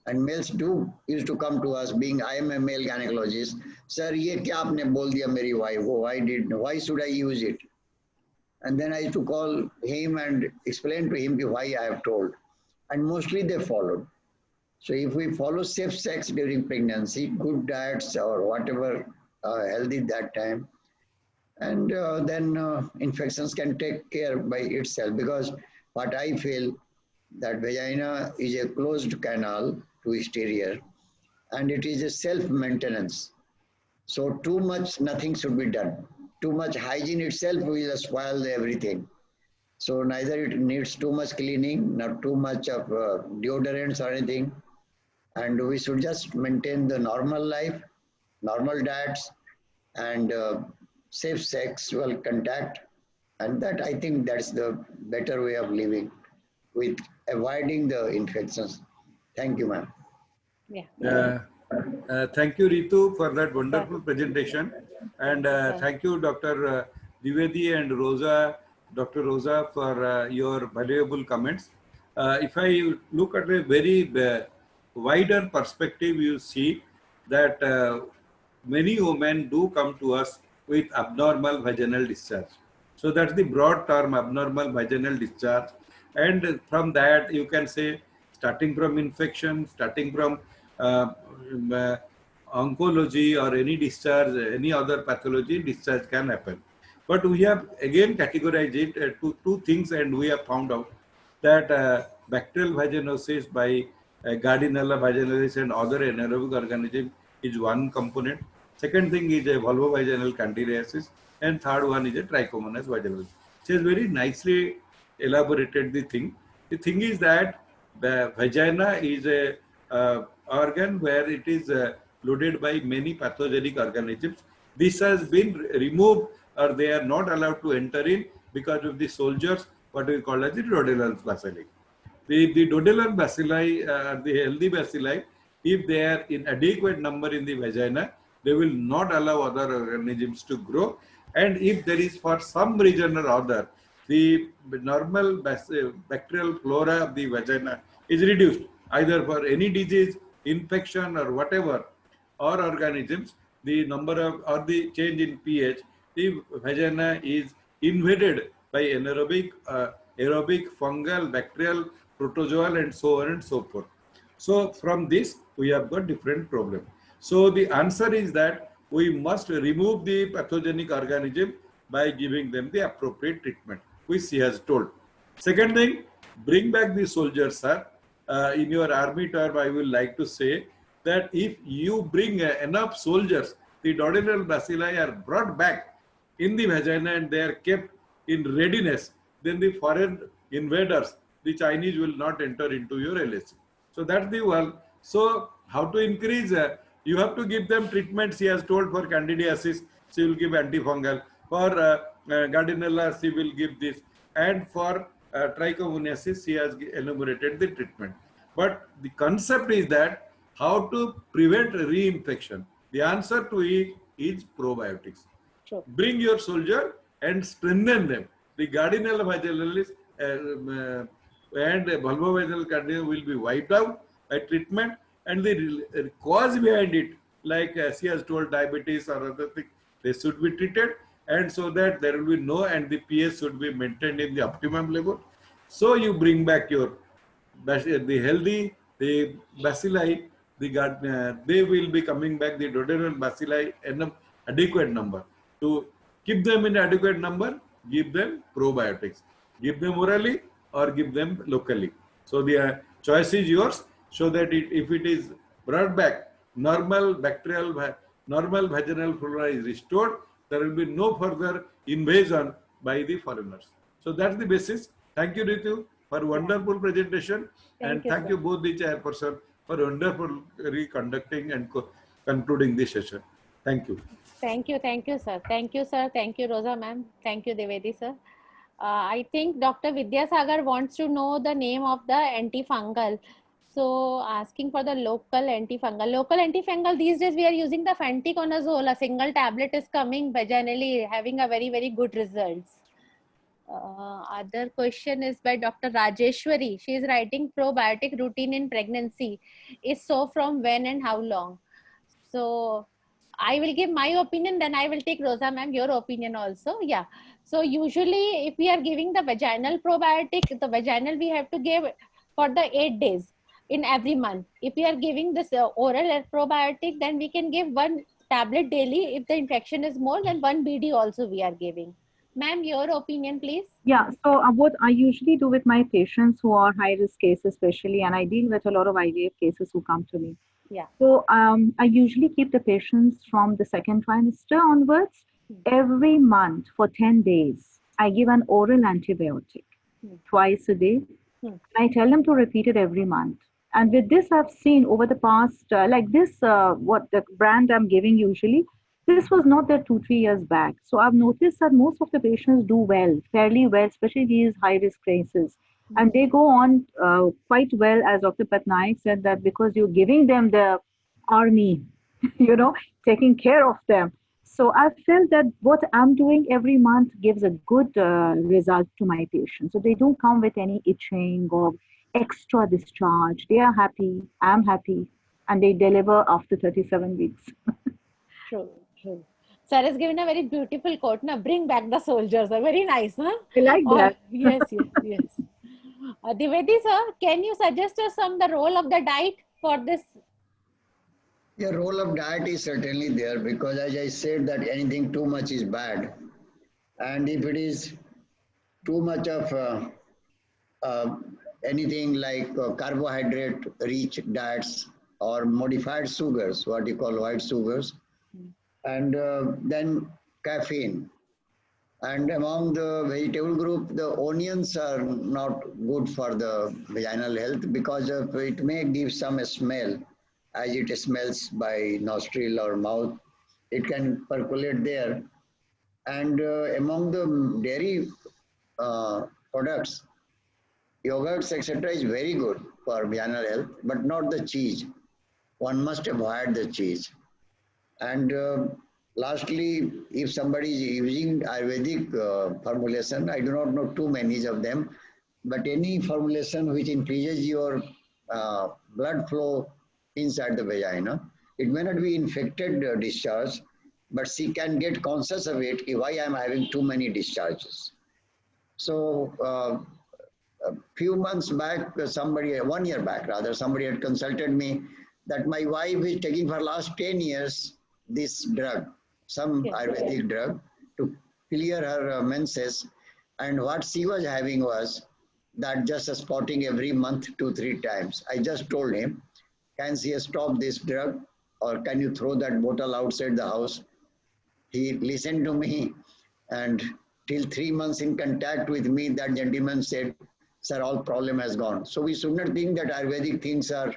And males do used to come to us, being I am a male gynecologist. Sir, ये क्या आपने बोल दिया मेरी wife को? Why should I use it? And then I used to call him and explain to him why I have told. And mostly they followed. So if we follow safe sex during pregnancy, good diets or whatever healthy that time, and then infections can take care by itself, because what I feel that vagina is a closed canal to exterior and it is a self-maintenance. So too much, nothing should be done. Too much hygiene itself will spoil everything. So neither it needs too much cleaning, not too much of deodorants or anything. And we should just maintain the normal life, normal diets, and safe sexual contact. And that, I think that's the better way of living with avoiding the infections. Thank you, ma'am. Yeah. Thank you, Ritu, for that wonderful presentation. And thank you, Dr. Dwivedi and Rosa, Dr. Rosa, for your valuable comments. If I look at a very wider perspective, you see that many women do come to us with abnormal vaginal discharge. So that's the broad term, abnormal vaginal discharge. And from that, you can say, starting from infection, starting from oncology or any discharge, any other pathology, discharge can happen. But we have again categorized it to two things, and we have found out that bacterial vaginosis by Gardnerella vaginalis and other anaerobic organisms is one component. Second thing is a vulvovaginal candidiasis, and third one is a trichomonas vaginalis. She has very nicely elaborated the thing. The thing is that the vagina is a organ where it is loaded by many pathogenic organisms. This has been removed, or they are not allowed to enter in because of the soldiers, what we call as the Dodellans bacilli. The Dodellans bacilli, the healthy bacilli, if they are in adequate number in the vagina, they will not allow other organisms to grow. And if there is, for some reason or other, the normal bacterial flora of the vagina is reduced, either for any disease, infection, or whatever, or organisms, the number of, or the change in pH, the vagina is invaded by anaerobic, aerobic, fungal, bacterial, protozoal, and so on and so forth. So from this, we have got different problems. So the answer is that we must remove the pathogenic organism by giving them the appropriate treatment, which she has told. Second thing, bring back the soldiers, sir. In your army term, I will like to say that if you bring enough soldiers, the Dodellal bacilli are brought back in the vagina and they are kept in readiness, then the foreign invaders, the Chinese, will not enter into your LAC. So that's the one. So how to increase? You have to give them treatments. She has told for candidiasis, she will give antifungal. For Gardnerella, she will give this. And for trichomoniasis, she has enumerated the treatment. But the concept is that how to prevent reinfection. The answer to it is probiotics. Sure. Bring your soldier and strengthen them. The Gardnerella vaginalis and vulvovaginal candida will be wiped out by treatment, and the cause behind it, like she has told, diabetes or other things, they should be treated, and so that there will be no, and the pH should be maintained in the optimum level. So you bring back your the healthy, the bacilli, they will be coming back, the Dodellal bacilli in an adequate number. To keep them in adequate number, give them probiotics. Give them orally or give them locally. So the choice is yours, so that if it is brought back, normal vaginal flora is restored, there will be no further invasion by the foreigners. So that's the basis. Thank you, Ritu, for wonderful presentation. And thank you both the chairperson for wonderfully conducting and concluding this session. Thank you. Thank you, sir. Thank you, sir. Thank you, Rosa ma'am. Thank you, Dwivedi sir. I think Dr. Vidyasagar wants to know the name of the antifungal. So asking for the local antifungal. Local antifungal, these days we are using the fenticonazole. A single tablet is coming vaginally, having a very, very good results. Other question is by Dr. Rajeshwari. She is writing probiotic routine in pregnancy. Is so from when and how long? So I will give my opinion, then I will take Rosa ma'am your opinion also. Yeah. So usually if we are giving the vaginal probiotic, the vaginal we have to give for the 8 days in every month. If we are giving this oral probiotic, then we can give one tablet daily. If the infection is more than one BD also we are giving. Ma'am, your opinion, please. Yeah, so what I usually do with my patients who are high risk cases, especially, and I deal with a lot of IVF cases who come to me. Yeah. So I usually keep the patients from the second trimester onwards. Every month for 10 days, I give an oral antibiotic twice a day. I tell them to repeat it every month. And with this, I've seen over the past, like this, what the brand I'm giving usually, this was not there 2-3 years back. So I've noticed that most of the patients do well, fairly well, especially these high risk cases. And they go on quite well, as Dr. Patnaik said, that because you're giving them the army, taking care of them. So I felt that what I'm doing every month gives a good result to my patients. So they don't come with any itching or extra discharge. They are happy, I'm happy, and they deliver after 37 weeks. True, true. Sir has given a very beautiful quote, na, bring back the soldiers. Very nice, huh? I like that. Yes, yes, yes. Dwivedi sir, can you suggest us some the role of the diet for this? The role of diet is certainly there because, as I said, that anything too much is bad. And if it is too much of anything like carbohydrate rich diets or modified sugars, what you call white sugars, and then caffeine. And among the vegetable group, the onions are not good for the vaginal health because of it may give some smell as it smells by nostril or mouth. It can percolate there. And among the dairy products, yogurts, etc., is very good for vaginal health, but not the cheese. One must avoid the cheese. And lastly, if somebody is using Ayurvedic formulation, I do not know too many of them, but any formulation which increases your blood flow inside the vagina, it may not be infected discharge, but she can get conscious of it, why I am having too many discharges. So a few months back, 1 year back rather, somebody had consulted me that my wife is taking for last 10 years this drug, some Ayurvedic drug to clear her menses. And what she was having was that just a spotting every month 2-3 times. I just told him, can she stop this drug or can you throw that bottle outside the house? He listened to me, and till 3 months in contact with me, that gentleman said, sir, all problem has gone. So we should not think that Ayurvedic things are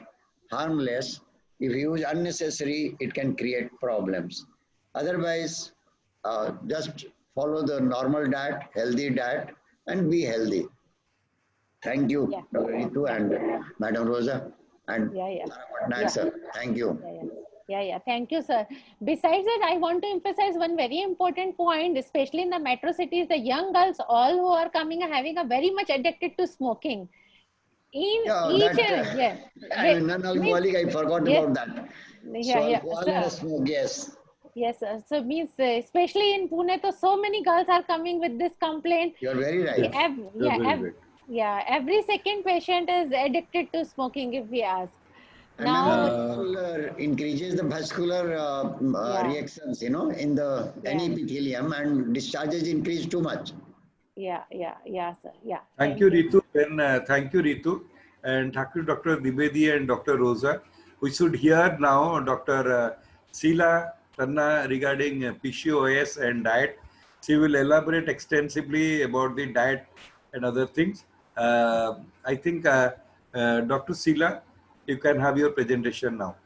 harmless. If you use unnecessary, it can create problems. Otherwise, just follow the normal diet, healthy diet, and be healthy. Thank you, Dr. Ritu and Madam Rosa and Patnaik, sir. Thank you. Yeah. Thank you, sir. Besides that, I want to emphasize one very important point, especially in the metro cities, the young girls, all who are coming are having a very much addicted to smoking. Non-alcoholic, I forgot about that. Sir. Smoke, yes. Yes, sir. So means especially in Pune, so many girls are coming with this complaint. You are very right. Every second patient is addicted to smoking, if we ask. And now increases the vascular reactions, in the any epithelium, and discharges increase too much. Sir. Yeah. Thank you, Ritu. Thank you, Ritu. And thank you, Dr. Dwivedi and Dr. Rosa. We should hear now Dr. Sheila Tanna regarding PCOS and diet. She will elaborate extensively about the diet and other things. I think Dr. Sheila, you can have your presentation now.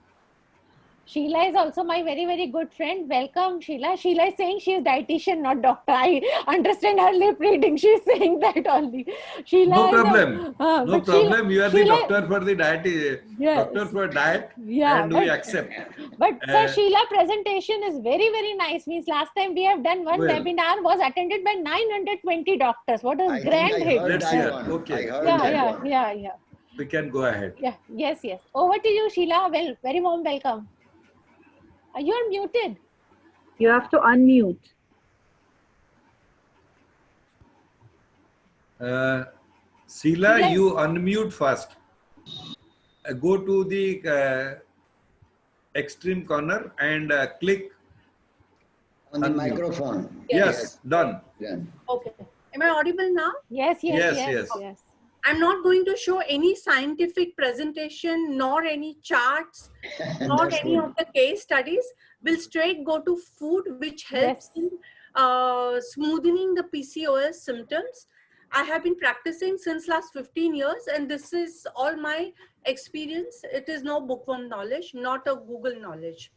Sheila is also my very, very good friend. Welcome, Sheila. Sheila is saying she is dietitian, not doctor. I understand her lip reading. She is saying that only. Sheila No is problem. No but problem. You are the Sheila, doctor for the diet, yes, doctor for diet, yeah, and we accept. but Uh, Sheila presentation is very, very nice. Means last time we have done one Well. webinar was attended by 920 doctors. What a I think grand I hit. heard Let's that hear. one. Okay. I heard Yeah, that yeah, one. yeah, yeah. We can go ahead. Yeah, yes, yes. Over to you, Sheila. Well, very warm welcome. You are muted. You have to unmute. Sheila, Sheila- you unmute first. Go to the extreme corner and click. On the Unmute. microphone. Yes, done. Yeah. Okay. Am I audible now? Yes, yes, Yes, yes, yes. yes. I'm not going to show any scientific presentation, nor any charts, nor That's any good. of the case studies. We'll straight go to food, which helps Yes. in smoothing the PCOS symptoms. I have been practicing since last 15 years, and this is all my experience. It is no bookworm knowledge, not a Google knowledge.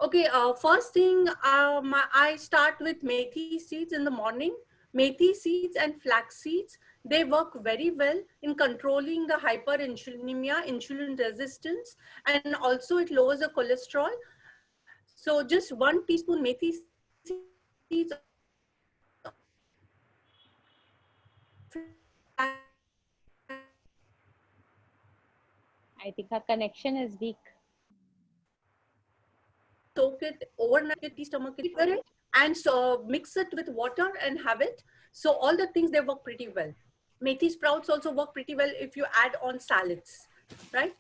Okay, first thing, I start with methi seeds in the morning. Methi seeds and flax seeds, they work very well in controlling the hyperinsulinemia, insulin resistance, and also it lowers the cholesterol. So just 1 teaspoon methi seeds, I think her connection is weak. soak it overnight, tea stomach it, and so mix it with water and have it. So all the things, they work pretty well. Methi sprouts also work pretty well if you add on salads, right?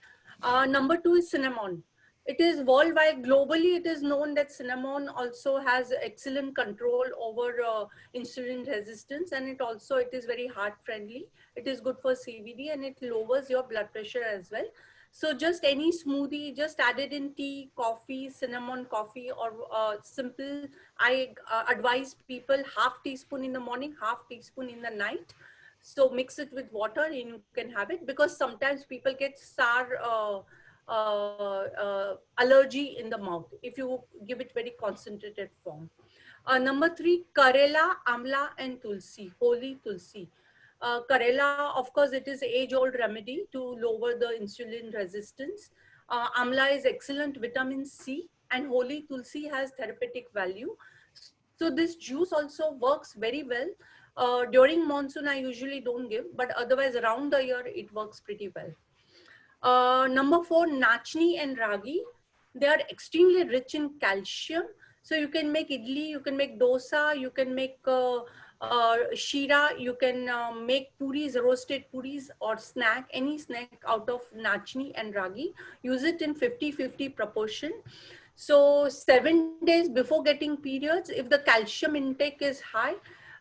Number 2 is cinnamon. It is worldwide, globally, it is known that cinnamon also has excellent control over insulin resistance, and it is very heart friendly. It is good for CVD, and it lowers your blood pressure as well. So just any smoothie, just add it in tea, coffee, cinnamon coffee, or simple. I advise people half teaspoon in the morning, half teaspoon in the night. So mix it with water and you can have it, because sometimes people get sour allergy in the mouth if you give it very concentrated form. Number 3, Karela, Amla, and Tulsi, holy Tulsi. Karela, of course, it is age-old remedy to lower the insulin resistance. Amla is excellent vitamin C, and holy Tulsi has therapeutic value. So this juice also works very well. During monsoon, I usually don't give, but otherwise around the year, it works pretty well. Number 4, Nachni and Ragi. They are extremely rich in calcium. So you can make idli, you can make dosa, you can make shira, you can make puris, roasted puris, or snack, any snack out of Nachni and Ragi. Use it in 50-50 proportion. So 7 days before getting periods, if the calcium intake is high,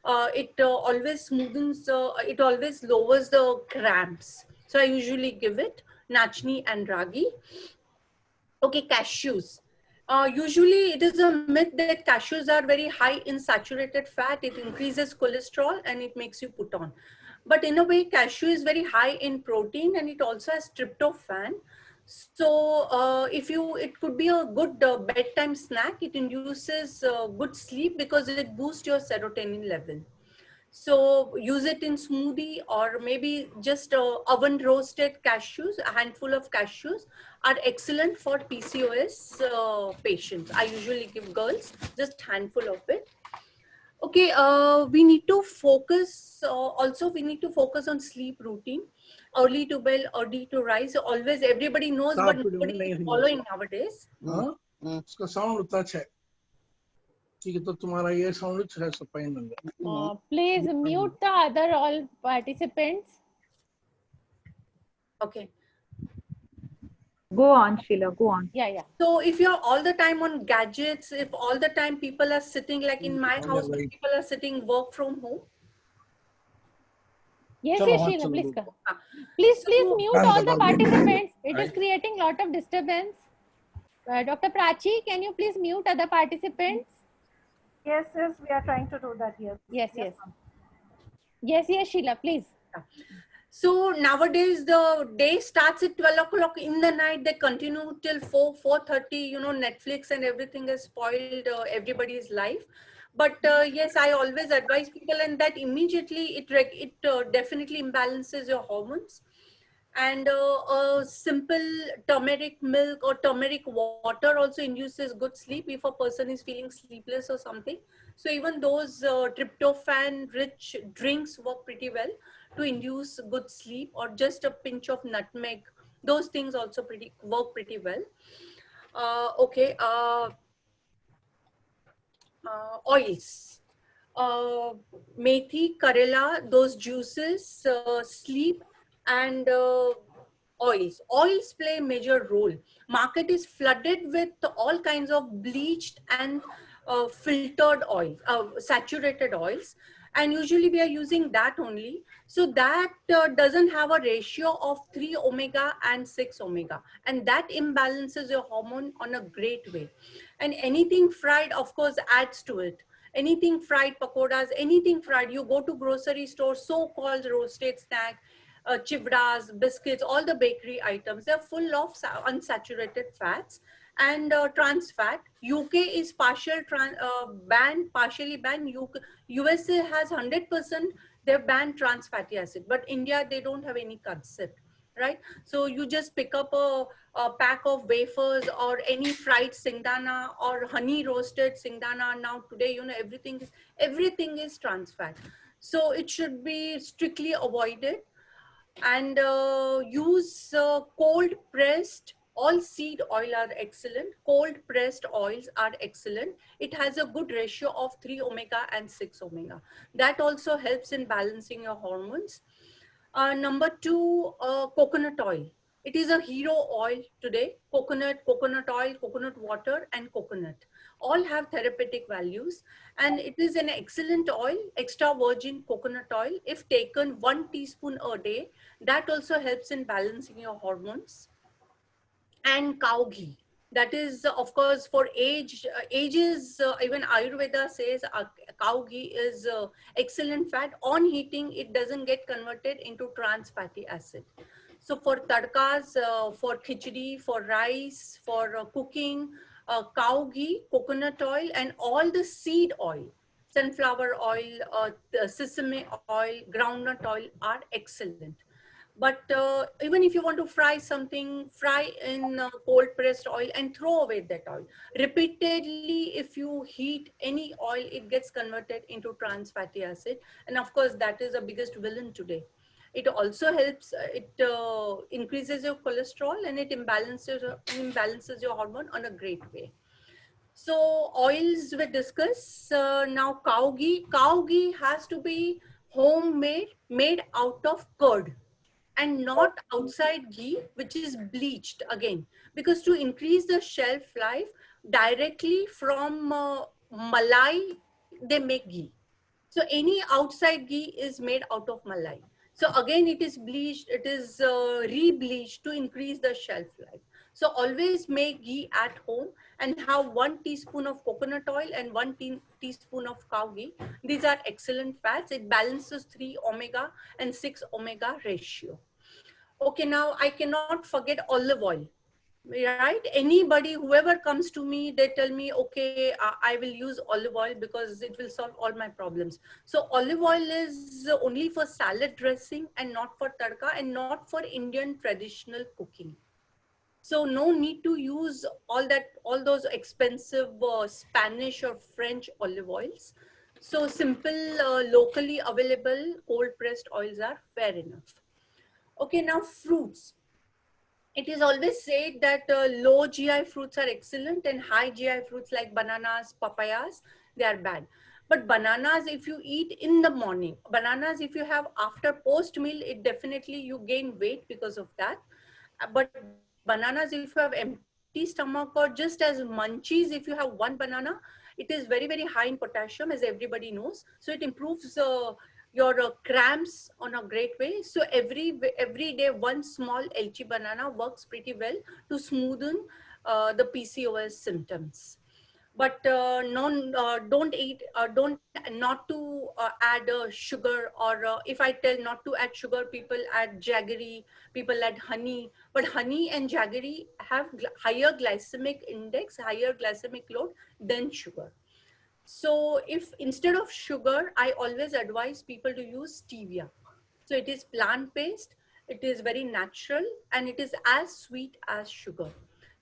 it always smoothens, it always lowers the cramps. So I usually give it Nachni and Ragi. Okay, cashews. Usually it is a myth that cashews are very high in saturated fat. It increases cholesterol and it makes you put on. But in a way, cashew is very high in protein, and it also has tryptophan. So it could be a good bedtime snack. It induces good sleep because it boosts your serotonin level. So use it in smoothie, or maybe just oven roasted cashews. A handful of cashews are excellent for PCOS patients. I usually give girls just handful of it. Okay, we need to focus. Also, we need to focus on sleep routine. Early to bed, early to rise. Always, everybody knows, but nobody is following nowadays. हाँ उसका sound उतना अच्छा है ठीक है तो तुम्हारा ये साउंड अच्छा है सफाई नंगा Please mute the other all participants. Okay. Go on, Sheila, go on. Yeah, yeah. So if you're all the time on gadgets, if all the time people are sitting, like in my house, right. people are sitting work from home. Yes, Chalo, yes, haan, Sheila, chalo, please go. come. Please So- mute Thanks all the about it. participants. It is Right. creating lot of disturbance. Dr. Prachi, can you please mute other participants? Yes, we are trying to do that. Yes. Yes, yes. ma'am. Yes, yes, Sheila, please. So nowadays the day starts at 12 o'clock in the night. They continue till 4:30. You know, Netflix and everything has spoiled everybody's life. But yes, I always advise people, and that immediately it definitely imbalances your hormones. And a simple turmeric milk or turmeric water also induces good sleep if a person is feeling sleepless or something. So even those tryptophan rich drinks work pretty well to induce good sleep, or just a pinch of nutmeg. Those things also work pretty well. Okay. Oils. Uh, Methi, Karela, those juices, sleep, and oils. Oils play a major role. Market is flooded with all kinds of bleached and filtered oils, saturated oils, and usually we are using that only. So that doesn't have a ratio of 3 omega and 6 omega, and that imbalances your hormone on a great way. And anything fried, of course, adds to it. Anything fried, pakoras, anything fried, you go to grocery store, so-called roasted snack, chivdas, biscuits, all the bakery items, they're full of unsaturated fats and trans fat. UK is banned, partially banned. USA has 100%, they've banned trans fatty acid, but India, they don't have any concept, right? So you just pick up a pack of wafers or any fried singdana or honey roasted singdana. Now today, you know, everything is trans fat. So it should be strictly avoided. And use cold pressed, all seed oil are excellent. Cold pressed oils are excellent. It has a good ratio of 3 omega and 6 omega. That also helps in balancing your hormones. Number two, coconut oil. It is a hero oil today. Coconut oil, coconut water, and coconut all have therapeutic values, and it is an excellent oil. Extra virgin coconut oil, if taken 1 teaspoon a day, that also helps in balancing your hormones. And cow ghee, that is of course for ages, even Ayurveda says cow ghee is excellent fat. On heating, it doesn't get converted into trans fatty acid. So for tadkas, for khichdi, for rice, for cooking, cow ghee, coconut oil, and all the seed oil, sunflower oil, the sesame oil, groundnut oil are excellent. But even if you want to fry something, fry in cold pressed oil and throw away that oil. Repeatedly, if you heat any oil, it gets converted into trans fatty acid. And of course, that is the biggest villain today. It also helps, it increases your cholesterol, and it imbalances your hormone on a great way. So oils we discuss. Now cow ghee. Cow ghee has to be homemade, made out of curd, and not outside ghee, which is bleached again, because to increase the shelf life, directly from malai, they make ghee. So any outside ghee is made out of malai. So again, it is bleached, it is re-bleached to increase the shelf life. So always make ghee at home and have 1 teaspoon of coconut oil and 1 teaspoon of cow ghee. These are excellent fats. It balances 3 omega and 6 omega ratio. Okay, now I cannot forget olive oil, right? Anybody, whoever comes to me, they tell me, okay, I will use olive oil because it will solve all my problems. So olive oil is only for salad dressing and not for tadka and not for Indian traditional cooking. So no need to use all those expensive Spanish or French olive oils. So simple, locally available cold pressed oils are fair enough. Okay, now fruits. It is always said that low GI fruits are excellent and high GI fruits like bananas, papayas, they are bad. But bananas, if you eat in the morning, bananas, if you have after post meal, it definitely you gain weight because of that. But bananas, if you have empty stomach or just as munchies, if you have one banana, it is very, very high in potassium, as everybody knows. So it improves your cramps on a great way. So every day, one small elchi banana works pretty well to smoothen the PCOS symptoms. but don't eat, don't not to add sugar, or if I tell not to add sugar, people add jaggery, people add honey. But honey and jaggery have higher glycemic index, higher glycemic load than sugar. So if instead of sugar, I always advise people to use stevia. So it is plant-based, it is very natural, and it is as sweet as sugar.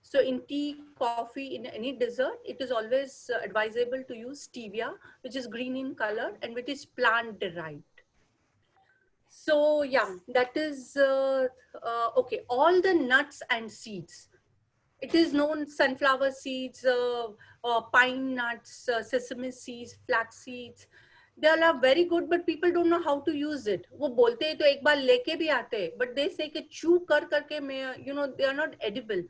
So in tea, coffee, in any dessert, it is always advisable to use stevia, which is green in color and which is plant derived. So yeah, that is okay. All the nuts and seeds. It is known sunflower seeds, pine nuts, sesame seeds, flax seeds. They all are very good, but people don't know how to use it. वो बोलते हैं तो एक बार लेके भी आते हैं, but they say कि chew कर करके में, you know, they are not edible.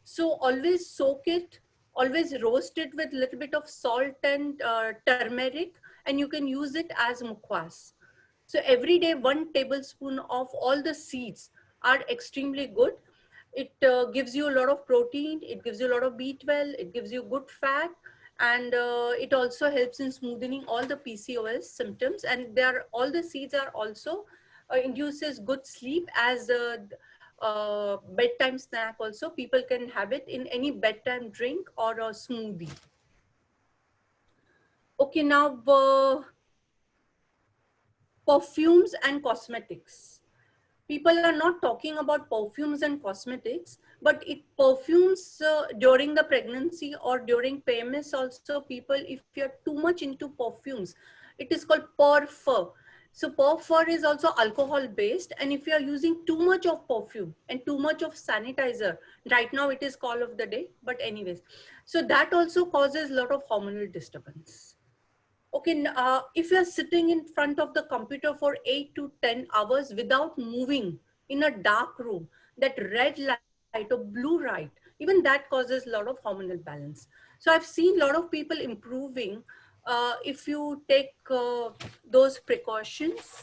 So always soak it, always roast it with little bit of salt and turmeric, and you can use it as mukwas. So every day, 1 tablespoon of all the seeds are extremely good. It gives you a lot of protein, it gives you a lot of B12, it gives you good fat, and it also helps in smoothing all the PCOS symptoms. And all the seeds are also induces good sleep as a bedtime snack also. People can have it in any bedtime drink or a smoothie. Okay, now perfumes and cosmetics. People are not talking about perfumes and cosmetics, but perfumes during the pregnancy or during PMS also, people, if you're too much into perfumes, it is called parfum. So parfum is also alcohol based, and if you are using too much of perfume and too much of sanitizer, right now it is call of the day, but anyways, so that also causes a lot of hormonal disturbance. Okay, if you're sitting in front of the computer for 8 to 10 hours without moving in a dark room, that red light or blue light, even that causes a lot of hormonal balance. So I've seen a lot of people improving if you take those precautions.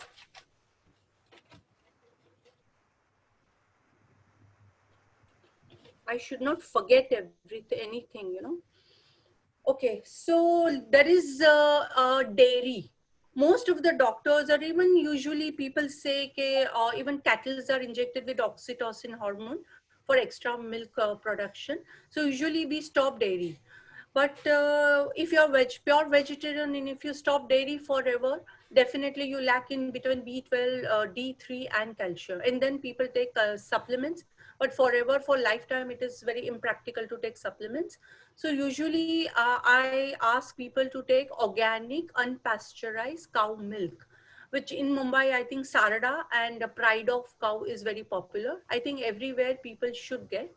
I should not forget anything, you know. Okay, so there is dairy. Most of the doctors, or even usually people say even cattle are injected with oxytocin hormone for extra milk production. So usually we stop dairy. But if you're pure vegetarian, and if you stop dairy forever, definitely you lack in between B12, D3 and calcium. And then people take supplements, but forever, for lifetime, it is very impractical to take supplements. So usually I ask people to take organic, unpasteurized cow milk, which in Mumbai, I think Sarada and Pride of Cow is very popular. I think everywhere people should get.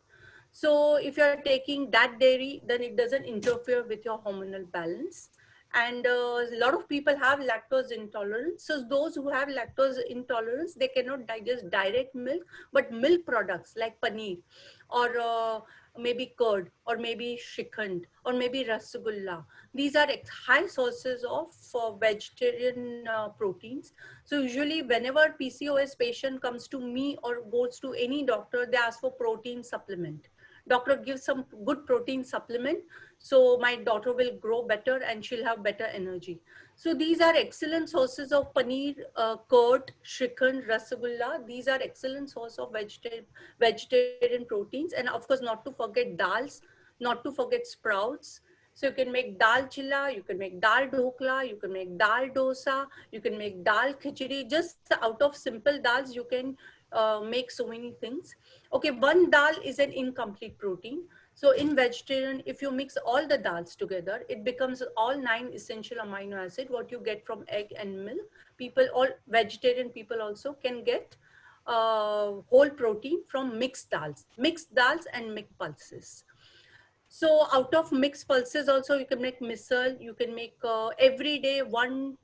So if you're taking that dairy, then it doesn't interfere with your hormonal balance. And a lot of people have lactose intolerance. So those who have lactose intolerance, they cannot digest direct milk, but milk products like paneer, or maybe curd, or maybe shrikhand, or maybe rasgulla. These are high sources of vegetarian proteins. So usually whenever PCOS patient comes to me or goes to any doctor, they ask for protein supplement. Doctor gives some good protein supplement, so my daughter will grow better and she'll have better energy. So these are excellent sources of paneer, curd, shrikhand, rasgulla. These are excellent source of vegetarian proteins. And of course, not to forget dals, not to forget sprouts. So you can make dal chilla, you can make dal dhokla, you can make dal dosa, you can make dal khichdi. Just out of simple dals, you can make so many things. Okay, one dal is an incomplete protein. So in vegetarian, if you mix all the dals together, it becomes all 9 essential amino acid, what you get from egg and milk. All vegetarian people also can get whole protein from mixed dals and mixed pulses. So out of mixed pulses also, you can make misal, you can make every day 1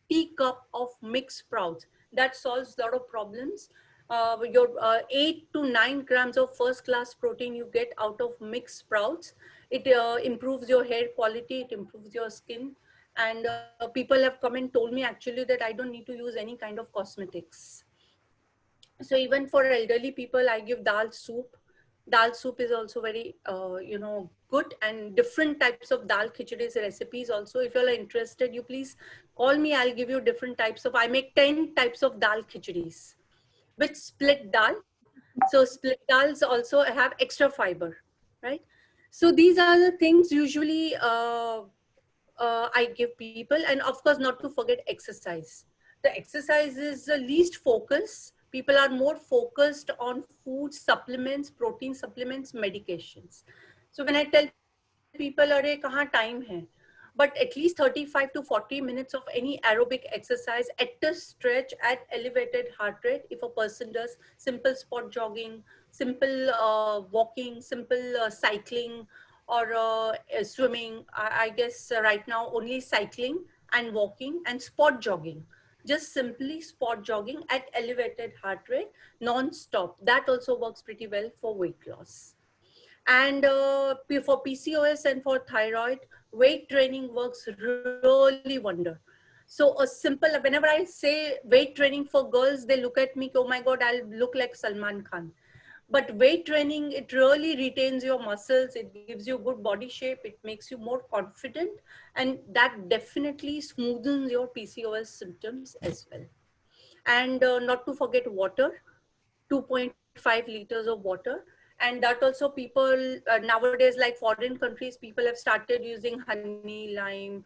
teacup of mixed sprouts. That solves a lot of problems. Your 8 to 9 grams of first class protein you get out of mixed sprouts. It improves your hair quality, it improves your skin. And people have come and told me actually that I don't need to use any kind of cosmetics. So even for elderly people, I give dal soup. Dal soup is also very, good, and different types of dal khichdis recipes also. If you are interested, you please call me. I'll give you different types of, I make 10 types of dal khichdis with split dal. So split dals also have extra fiber, right? So these are the things usually I give people. And of course, not to forget exercise. The exercise is the least focus. People are more focused on food supplements, protein supplements, medications. So when I tell people, "Arey, kahan time hai?" But at least 35 to 40 minutes of any aerobic exercise at a stretch at elevated heart rate. If a person does simple spot jogging, simple walking, simple cycling, or swimming, I guess right now only cycling and walking and spot jogging. Just simply spot jogging at elevated heart rate, non-stop. That also works pretty well for weight loss. And for PCOS and for thyroid, weight training works really wonder. So a simple, whenever I say weight training for girls, they look at me, oh my God, I'll look like Salman Khan. But weight training, it really retains your muscles. It gives you good body shape. It makes you more confident. And that definitely smoothens your PCOS symptoms as well. And not to forget water, 2.5 liters of water. And that also people nowadays, like foreign countries, people have started using honey, lime,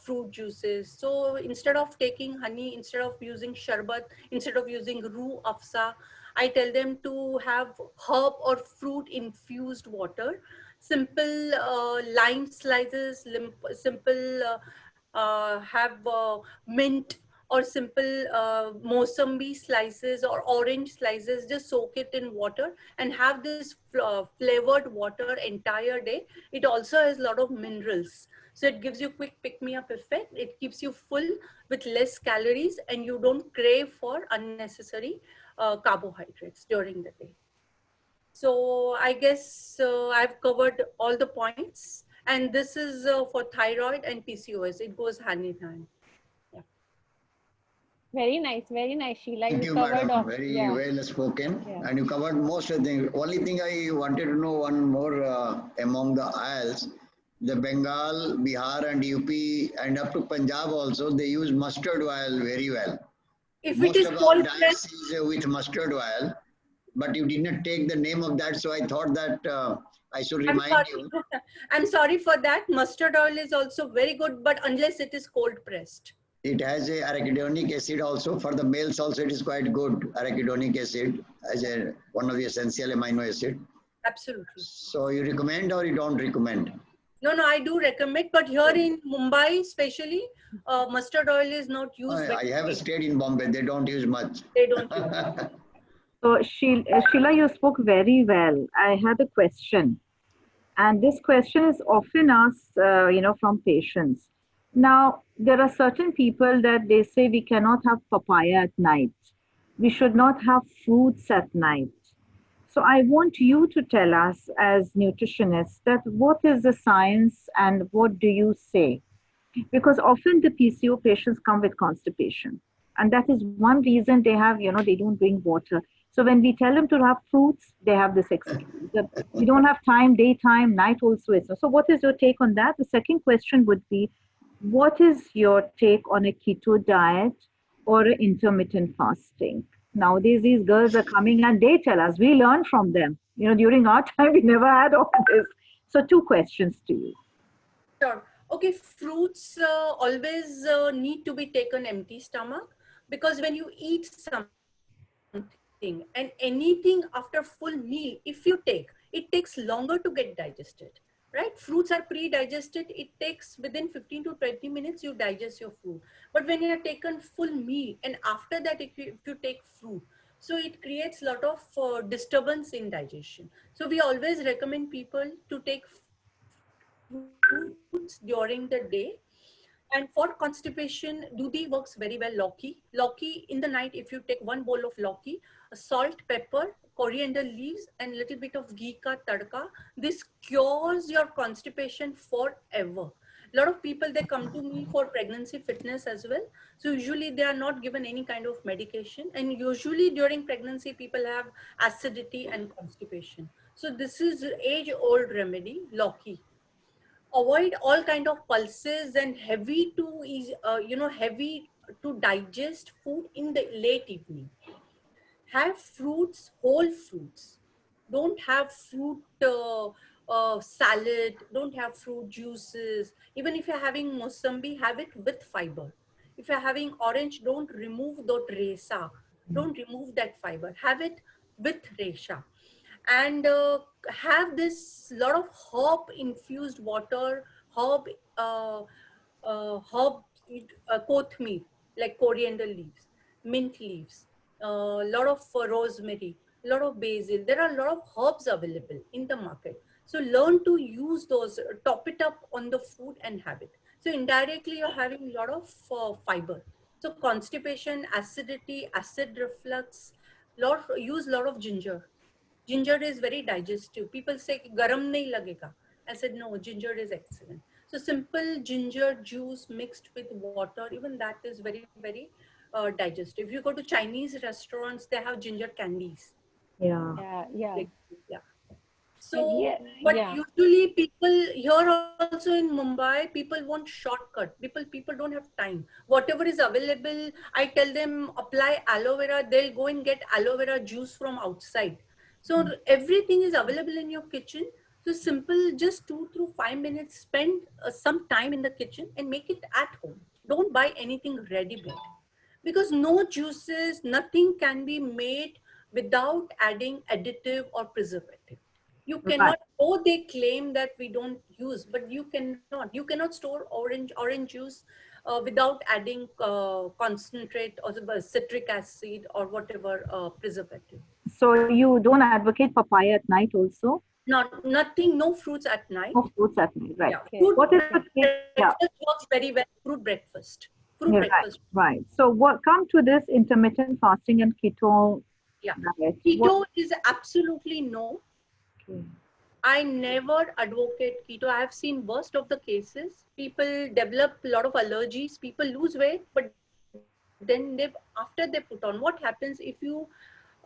fruit juices. So instead of taking honey, instead of using sharbat, instead of using roo afza, I tell them to have herb or fruit infused water, simple lime slices, simple have mint, or simple mosambi slices or orange slices. Just soak it in water and have this flavored water entire day. It also has a lot of minerals. So it gives you quick pick-me-up effect. It keeps you full with less calories, and you don't crave for unnecessary carbohydrates during the day. So I guess I've covered all the points. And this is for thyroid and PCOS. It goes hand in hand. Very nice, Sheila. Thank You you, covered madam. all. Very Yeah. well spoken. Yeah. And you covered most of the things. Only thing I wanted to know one more among the isles, the Bengal, Bihar, and UP, and up to Punjab also, they use mustard oil very well. If it Most is of our cold diets pressed, is with mustard oil, but you did not take the name of that, so I thought that I should I'm remind sorry. you. I'm sorry for that. Mustard oil is also very good, but unless it is cold pressed. It has a arachidonic acid also. For the males also, it is quite good. Arachidonic acid as one of the essential amino acid. Absolutely. So you recommend or you don't recommend? No, I do recommend, but here in Mumbai, especially, mustard oil is not used. I have stayed in Bombay. They don't use much. They don't use. So Sheila, you spoke very well. I had a question, and this question is often asked, from patients. Now, there are certain people that they say we cannot have papaya at night. We should not have fruits at night. So I want you to tell us as nutritionists that what is the science and what do you say? Because often the PCO patients come with constipation. And that is one reason they have, they don't drink water. So when we tell them to have fruits, they have this excuse that we don't have time, daytime, night also is. So what is your take on that? The second question would be, what is your take on a keto diet or intermittent fasting? Nowadays, these girls are coming and they tell us, we learn from them. During our time, we never had all this. So 2 questions to you. Sure. Okay, fruits always need to be taken empty stomach, because when you eat something and anything after full meal, if you take, it takes longer to get digested, right? Fruits are pre-digested. It takes within 15 to 20 minutes, you digest your food. But when you are taken full meal and after that, if you take fruit, so it creates a lot of disturbance in digestion. So we always recommend people to take fruits during the day. And for constipation, Dudi works very well. Lauki in the night, if you take 1 bowl of lauki, salt, pepper, coriander leaves, and little bit of ghee ka tadka, this cures your constipation forever. A lot of people, they come to me for pregnancy fitness as well. So usually they are not given any kind of medication, and usually during pregnancy people have acidity and constipation. So this is age old remedy, Loki. Avoid all kind of pulses and heavy to heavy to digest food in the late evening. Have fruits, whole fruits. Don't have fruit salad. Don't have fruit juices. Even if you're having mosambi, have it with fiber. If you're having orange, don't remove that resa. Don't remove that fiber. Have it with resha. And have this lot of herb infused water, herb, herb, kothmeer, like coriander leaves, mint leaves, a lot of rosemary, a lot of basil. There are a lot of herbs available in the market. So learn to use those, top it up on the food and have it. So indirectly you're having a lot of fiber. So constipation, acidity, acid reflux, use a lot of ginger. Ginger is very digestive. People say garam nahi lagega. I said no, ginger is excellent. So simple ginger juice mixed with water, even that is very, very digestive. If you go to Chinese restaurants, they have ginger candies. Yeah. Yeah. Yeah. So, Yeah, but yeah. usually people here also in Mumbai, people want shortcut. People don't have time. Whatever is available, I tell them apply aloe vera. They'll go and get aloe vera juice from outside. So everything is available in your kitchen. So simple, just 2 to 5 minutes. Spend some time in the kitchen and make it at home. Don't buy anything ready made, because no juices, nothing can be made without adding additive or preservative. You Right. cannot, oh, they claim that we don't use, but you cannot store orange juice without adding concentrate or citric acid or whatever preservative. So you don't advocate papaya at night also? Nothing, no fruits at night. No fruits at night, right? Yeah, Okay. fruit What is the case? Yeah, breakfast works very well. Fruit breakfast. Fruit yeah, breakfast. right. So what come to this intermittent fasting and keto Yeah. diet? Keto is absolutely no. Okay. I never advocate keto. I have seen worst of the cases. People develop a lot of allergies. People lose weight, but then after they put on, what happens if you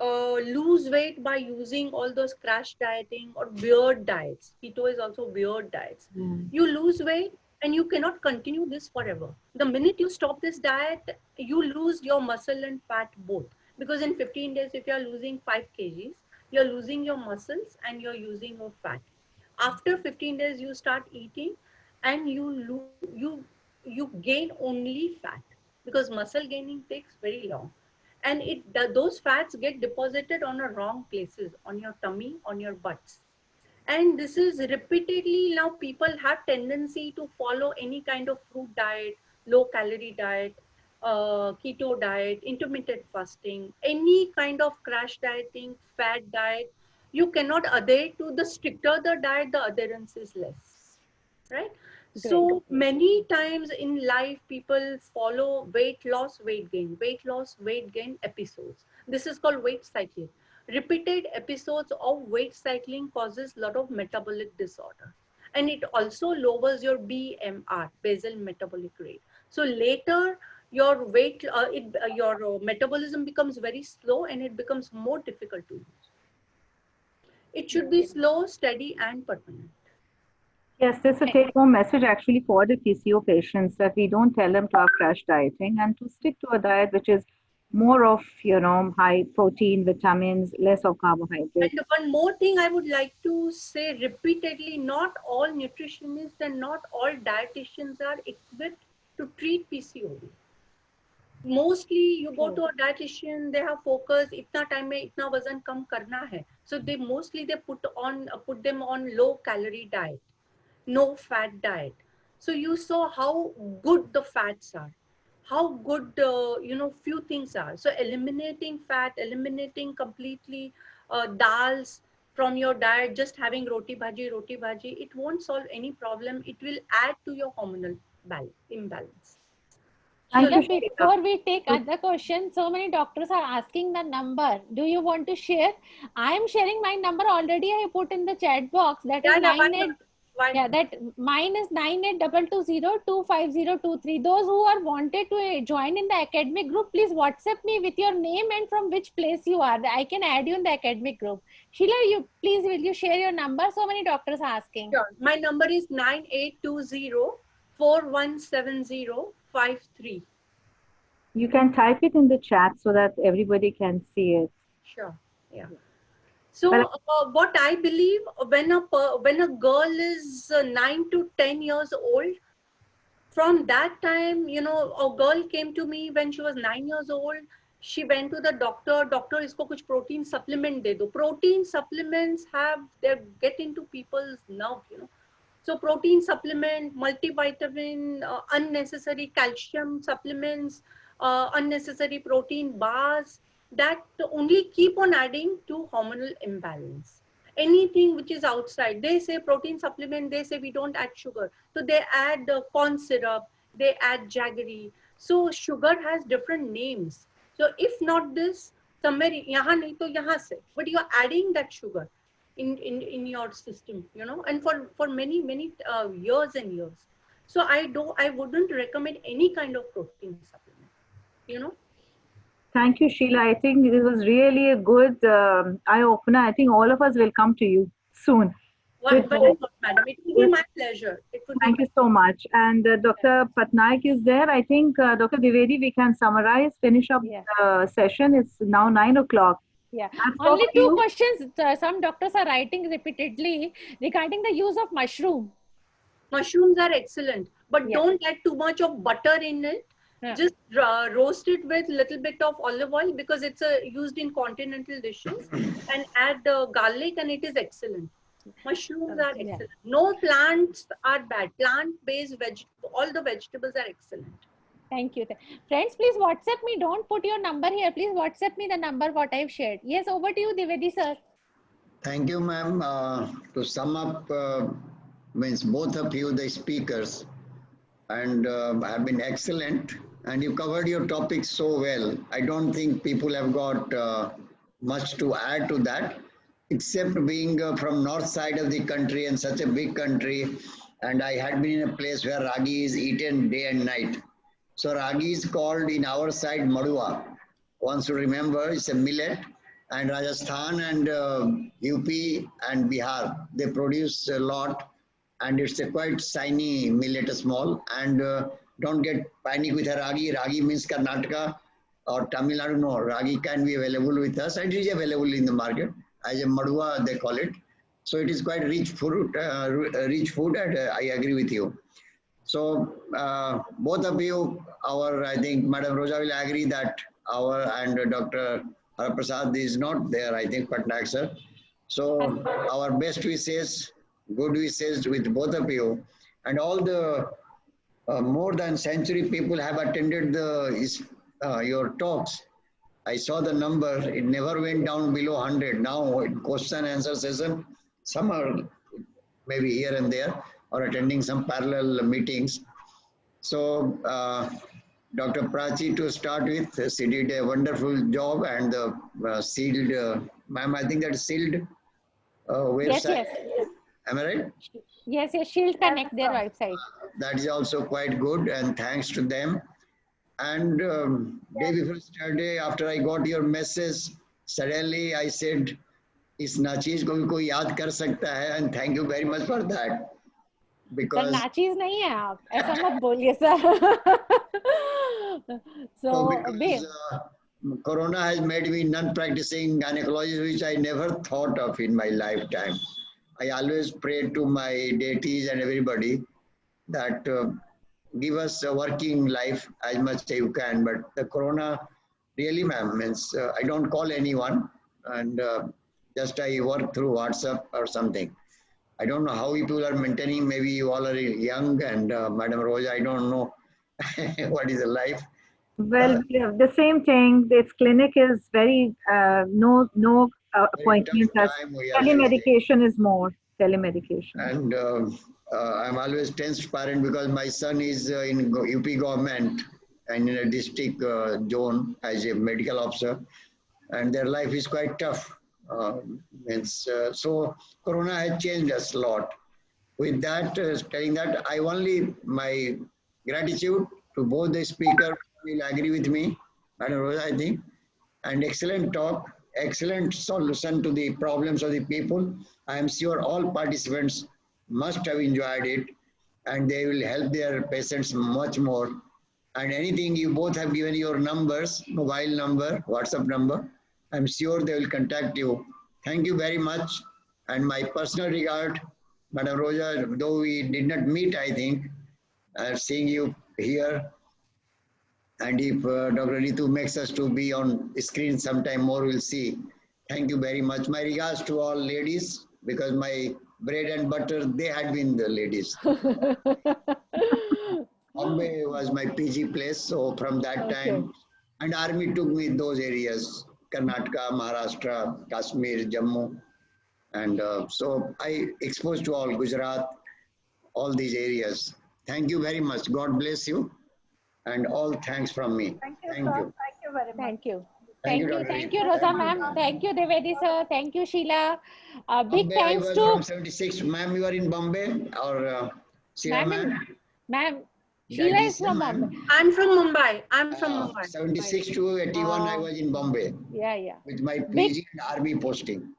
lose weight by using all those crash dieting or weird diets? Keto is also weird diets. Mm. You lose weight and you cannot continue this forever. The minute you stop this diet, you lose your muscle and fat both. Because in 15 days, if you are losing 5 kgs, you're losing your muscles and you're using your fat. After 15 days, you start eating and you gain only fat, because muscle gaining takes very long. And those fats get deposited on a wrong places, on your tummy, on your butts. And this is repeatedly, now people have tendency to follow any kind of fruit diet, low calorie diet, keto diet, intermittent fasting, any kind of crash dieting, fat diet. You cannot adhere to the stricter the diet, the adherence is less, right? So many times in life, people follow weight loss, weight gain episodes. This is called weight cycling. Repeated episodes of weight cycling causes a lot of metabolic disorder, and it also lowers your BMR, basal metabolic rate. So later your weight, your metabolism becomes very slow and it becomes more difficult to use. It should be slow, steady, and permanent. Yes, this is a take-home message actually for the PCO patients, that we don't tell them to have crash dieting and to stick to a diet which is more of, high protein, vitamins, less of carbohydrates. And one more thing I would like to say repeatedly, not all nutritionists and not all dietitians are equipped to treat PCOD. Mostly you go to a dietitian, they have focus, itna time mein itna wazan kam karna hai. So they put them on low calorie diet, no fat diet. So you saw how good the fats are, how good, few things are. So eliminating fat, eliminating completely dals from your diet, just having roti bhaji, it won't solve any problem. It will add to your hormonal imbalance. Thank you, Shalabh, Shweta. before we take other questions, so many doctors are asking the number. Do you want to share? I am sharing my number already. I put in the chat box. That is Yeah, 98. Why Yeah, not? that mine is 9822025023. Those who are wanted to join in the academic group, please WhatsApp me with your name and from which place you are. I can add you in the academic group. Sheila, you please will you share your number? So many doctors are asking. Sure. My number is 9820417053. You can type it in the chat so that everybody can see it. Sure. Yeah. So Well, what I believe, when a girl is 9 to 10 years old, from that time, you know, a girl came to me when she was 9 years old. She went to the doctor. Doctor, isko kuch protein supplement de do. Protein supplements they get into people's nerve, you know. So protein supplement, multivitamin, unnecessary calcium supplements, unnecessary protein bars, that only keep on adding to hormonal imbalance. Anything which is outside, they say protein supplement, they say we don't add sugar. So they add corn syrup, they add jaggery. So sugar has different names. So if not this, somewhere yahan nahi to yahan se, but you are adding that sugar in your system, you know, and for many years and years. So I wouldn't recommend any kind of protein supplement, you know. thank you, Sheila. I think this was really a good eye opener. I think all of us will come to you soon. Why With, not, madam? It would be my pleasure. It would be thank my you so much. And Dr. Patnaik is there. I think, Dr. Dwivedi, we can summarize, finish up Yeah. the session. It's now 9 o'clock. Yeah. I've Only talked to two you. questions. Some doctors are writing repeatedly regarding the use of mushroom. Mushrooms are excellent, but Yeah. don't add too much of butter in it. Yeah. Just roast it with little bit of olive oil, because it's used in continental dishes, and add garlic, and it is excellent. Mushrooms are Yeah. excellent. No plants are bad. Plant-based all the vegetables are excellent. Thank you. Friends, please WhatsApp me. Don't put your number here. Please WhatsApp me the number what I've shared. Yes, over to you, Dwivedi sir. Thank you, ma'am. To sum up, means both of you, the speakers, and have been excellent. And you covered your topic so well. I don't think people have got much to add to that, except being from north side of the country and such a big country. And I had been in a place where ragi is eaten day and night. So ragi is called in our side madua. One should remember it's a millet. And Rajasthan and UP and Bihar, they produce a lot, and it's a quite shiny millet, small. And don't get panic with a ragi. Ragi means Karnataka or Tamil Nadu. No, ragi can be available with us, and it is available in the market as a madua, they call it. So it is quite rich food, and I agree with you. So both of you, I think Madam Roja will agree that and Dr. Haraprasad is not there, I think, Patnaik sir. So our best wishes, good wishes with both of you, and all the more than century people have attended your talks. I saw the number, it never went down below 100. Now in question and answer session, some are maybe here and there or attending some parallel meetings. So Dr. Prachi, to start with, she did a wonderful job, and the sealed, ma'am, I think that's sealed website. Yes. Am I right? Yes, Shield Connect, their website. That is also quite good, and thanks to them. And day before yesterday, after I got your message, suddenly I said, "Is Nachis koi yaad kar sakta hai?" And thank you very much for that. Sir Because नाचीज नहीं है आप ऐसा मत बोलिए sir because Corona has made me non-practicing gynecologist, which I never thought of in my lifetime. I always pray to my deities and everybody that give us a working life as much as you can. But the Corona really, ma'am, means I don't call anyone, and just I work through WhatsApp or something. I don't know how people are maintaining. Maybe you all are young, and Madam Roja, I don't know what is the life. Well, the same thing. This clinic is very no appointments. Telemedication is more telemedication. And I'm always tense parent because my son is in UP government and in a district zone as a medical officer, and their life is quite tough. So Corona has changed us a lot. with that, telling that I only my gratitude to both the speakers will agree with me, Madam Rosa, I think, and excellent talk, excellent solution to the problems of the people. I am sure all participants must have enjoyed it and they will help their patients much more. And anything, you both have given your numbers, mobile number, WhatsApp number. I'm sure they will contact you. Thank you very much. And my personal regard, Madam Rosa, though we did not meet, I think, seeing you here. And if Dr. Ritu makes us to be on screen sometime more, we'll see. Thank you very much. My regards to all ladies, because my bread and butter, they had been the ladies. Bombay was my PG place, so from that time, and army took me those areas, Karnataka, Maharashtra, Kashmir, Jammu, and so I exposed to all Gujarat, all these areas. Thank you very much. God bless you, and all thanks from me. Thank you, Thank sir. you. Thank you very much. Thank you. Thank you, Thank you. Dr. Thank Ritu. you, Rosa Thank you. ma'am. Thank you, Devedi sir. Thank you, Sheila. Big Bombay, I thanks was to from 76. Ma'am, you are in Bombay or Sheila, ma'am. ma'am? Ma'am, Did I Sheila is miss from you, Bombay. ma'am? I'm from Mumbai. I'm from Mumbai. 76 to 81, I was in Bombay Yeah. with my Big PG and army posting.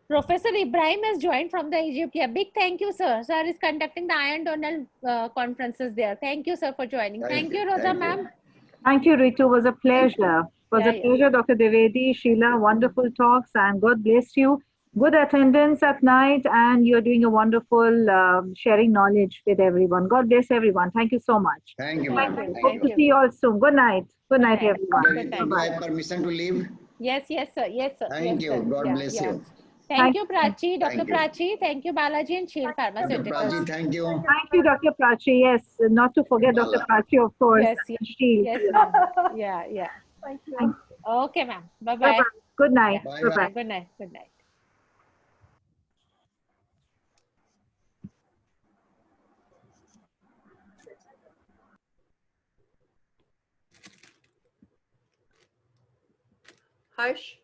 Professor Ibrahim has joined from the Egypt. Yeah, big thank you, sir. Sir is conducting the Iron Donald conferences there. Thank you, sir, for joining. Thank you, Rosa Thank you. ma'am. Thank you, Ritu. It was a pleasure. It was a pleasure, Dr. Devedi, Sheila. Wonderful talks, and God bless you. Good attendance at night, and you're doing a wonderful sharing knowledge with everyone. God bless everyone. Thank you so much. Thank you, Thank ma'am. you. Thank Hope Thank you. to see you. you all soon. Good night. Good night, night. everyone. Good night. Do I Bye-bye. have permission to leave? Yes, sir. Yes, sir. Thank Yes, you. sir. God Yeah, bless yeah. you. Thank you, you. Prachi, Dr. Thank you. Prachi. Thank you, Balaji and Shield Dr. Pharmaceuticals. Prachi, thank you. Thank you, Dr. Prachi. Yes, not to forget Dr. Bala. Prachi, of course. Yes, And Sheil. yes, ma'am. Yeah. Thank you. Thank you. Okay, ma'am. Bye-bye. Bye-bye. Good night. Yeah. Bye-bye. Bye-bye. Good night. Good night. Harsh.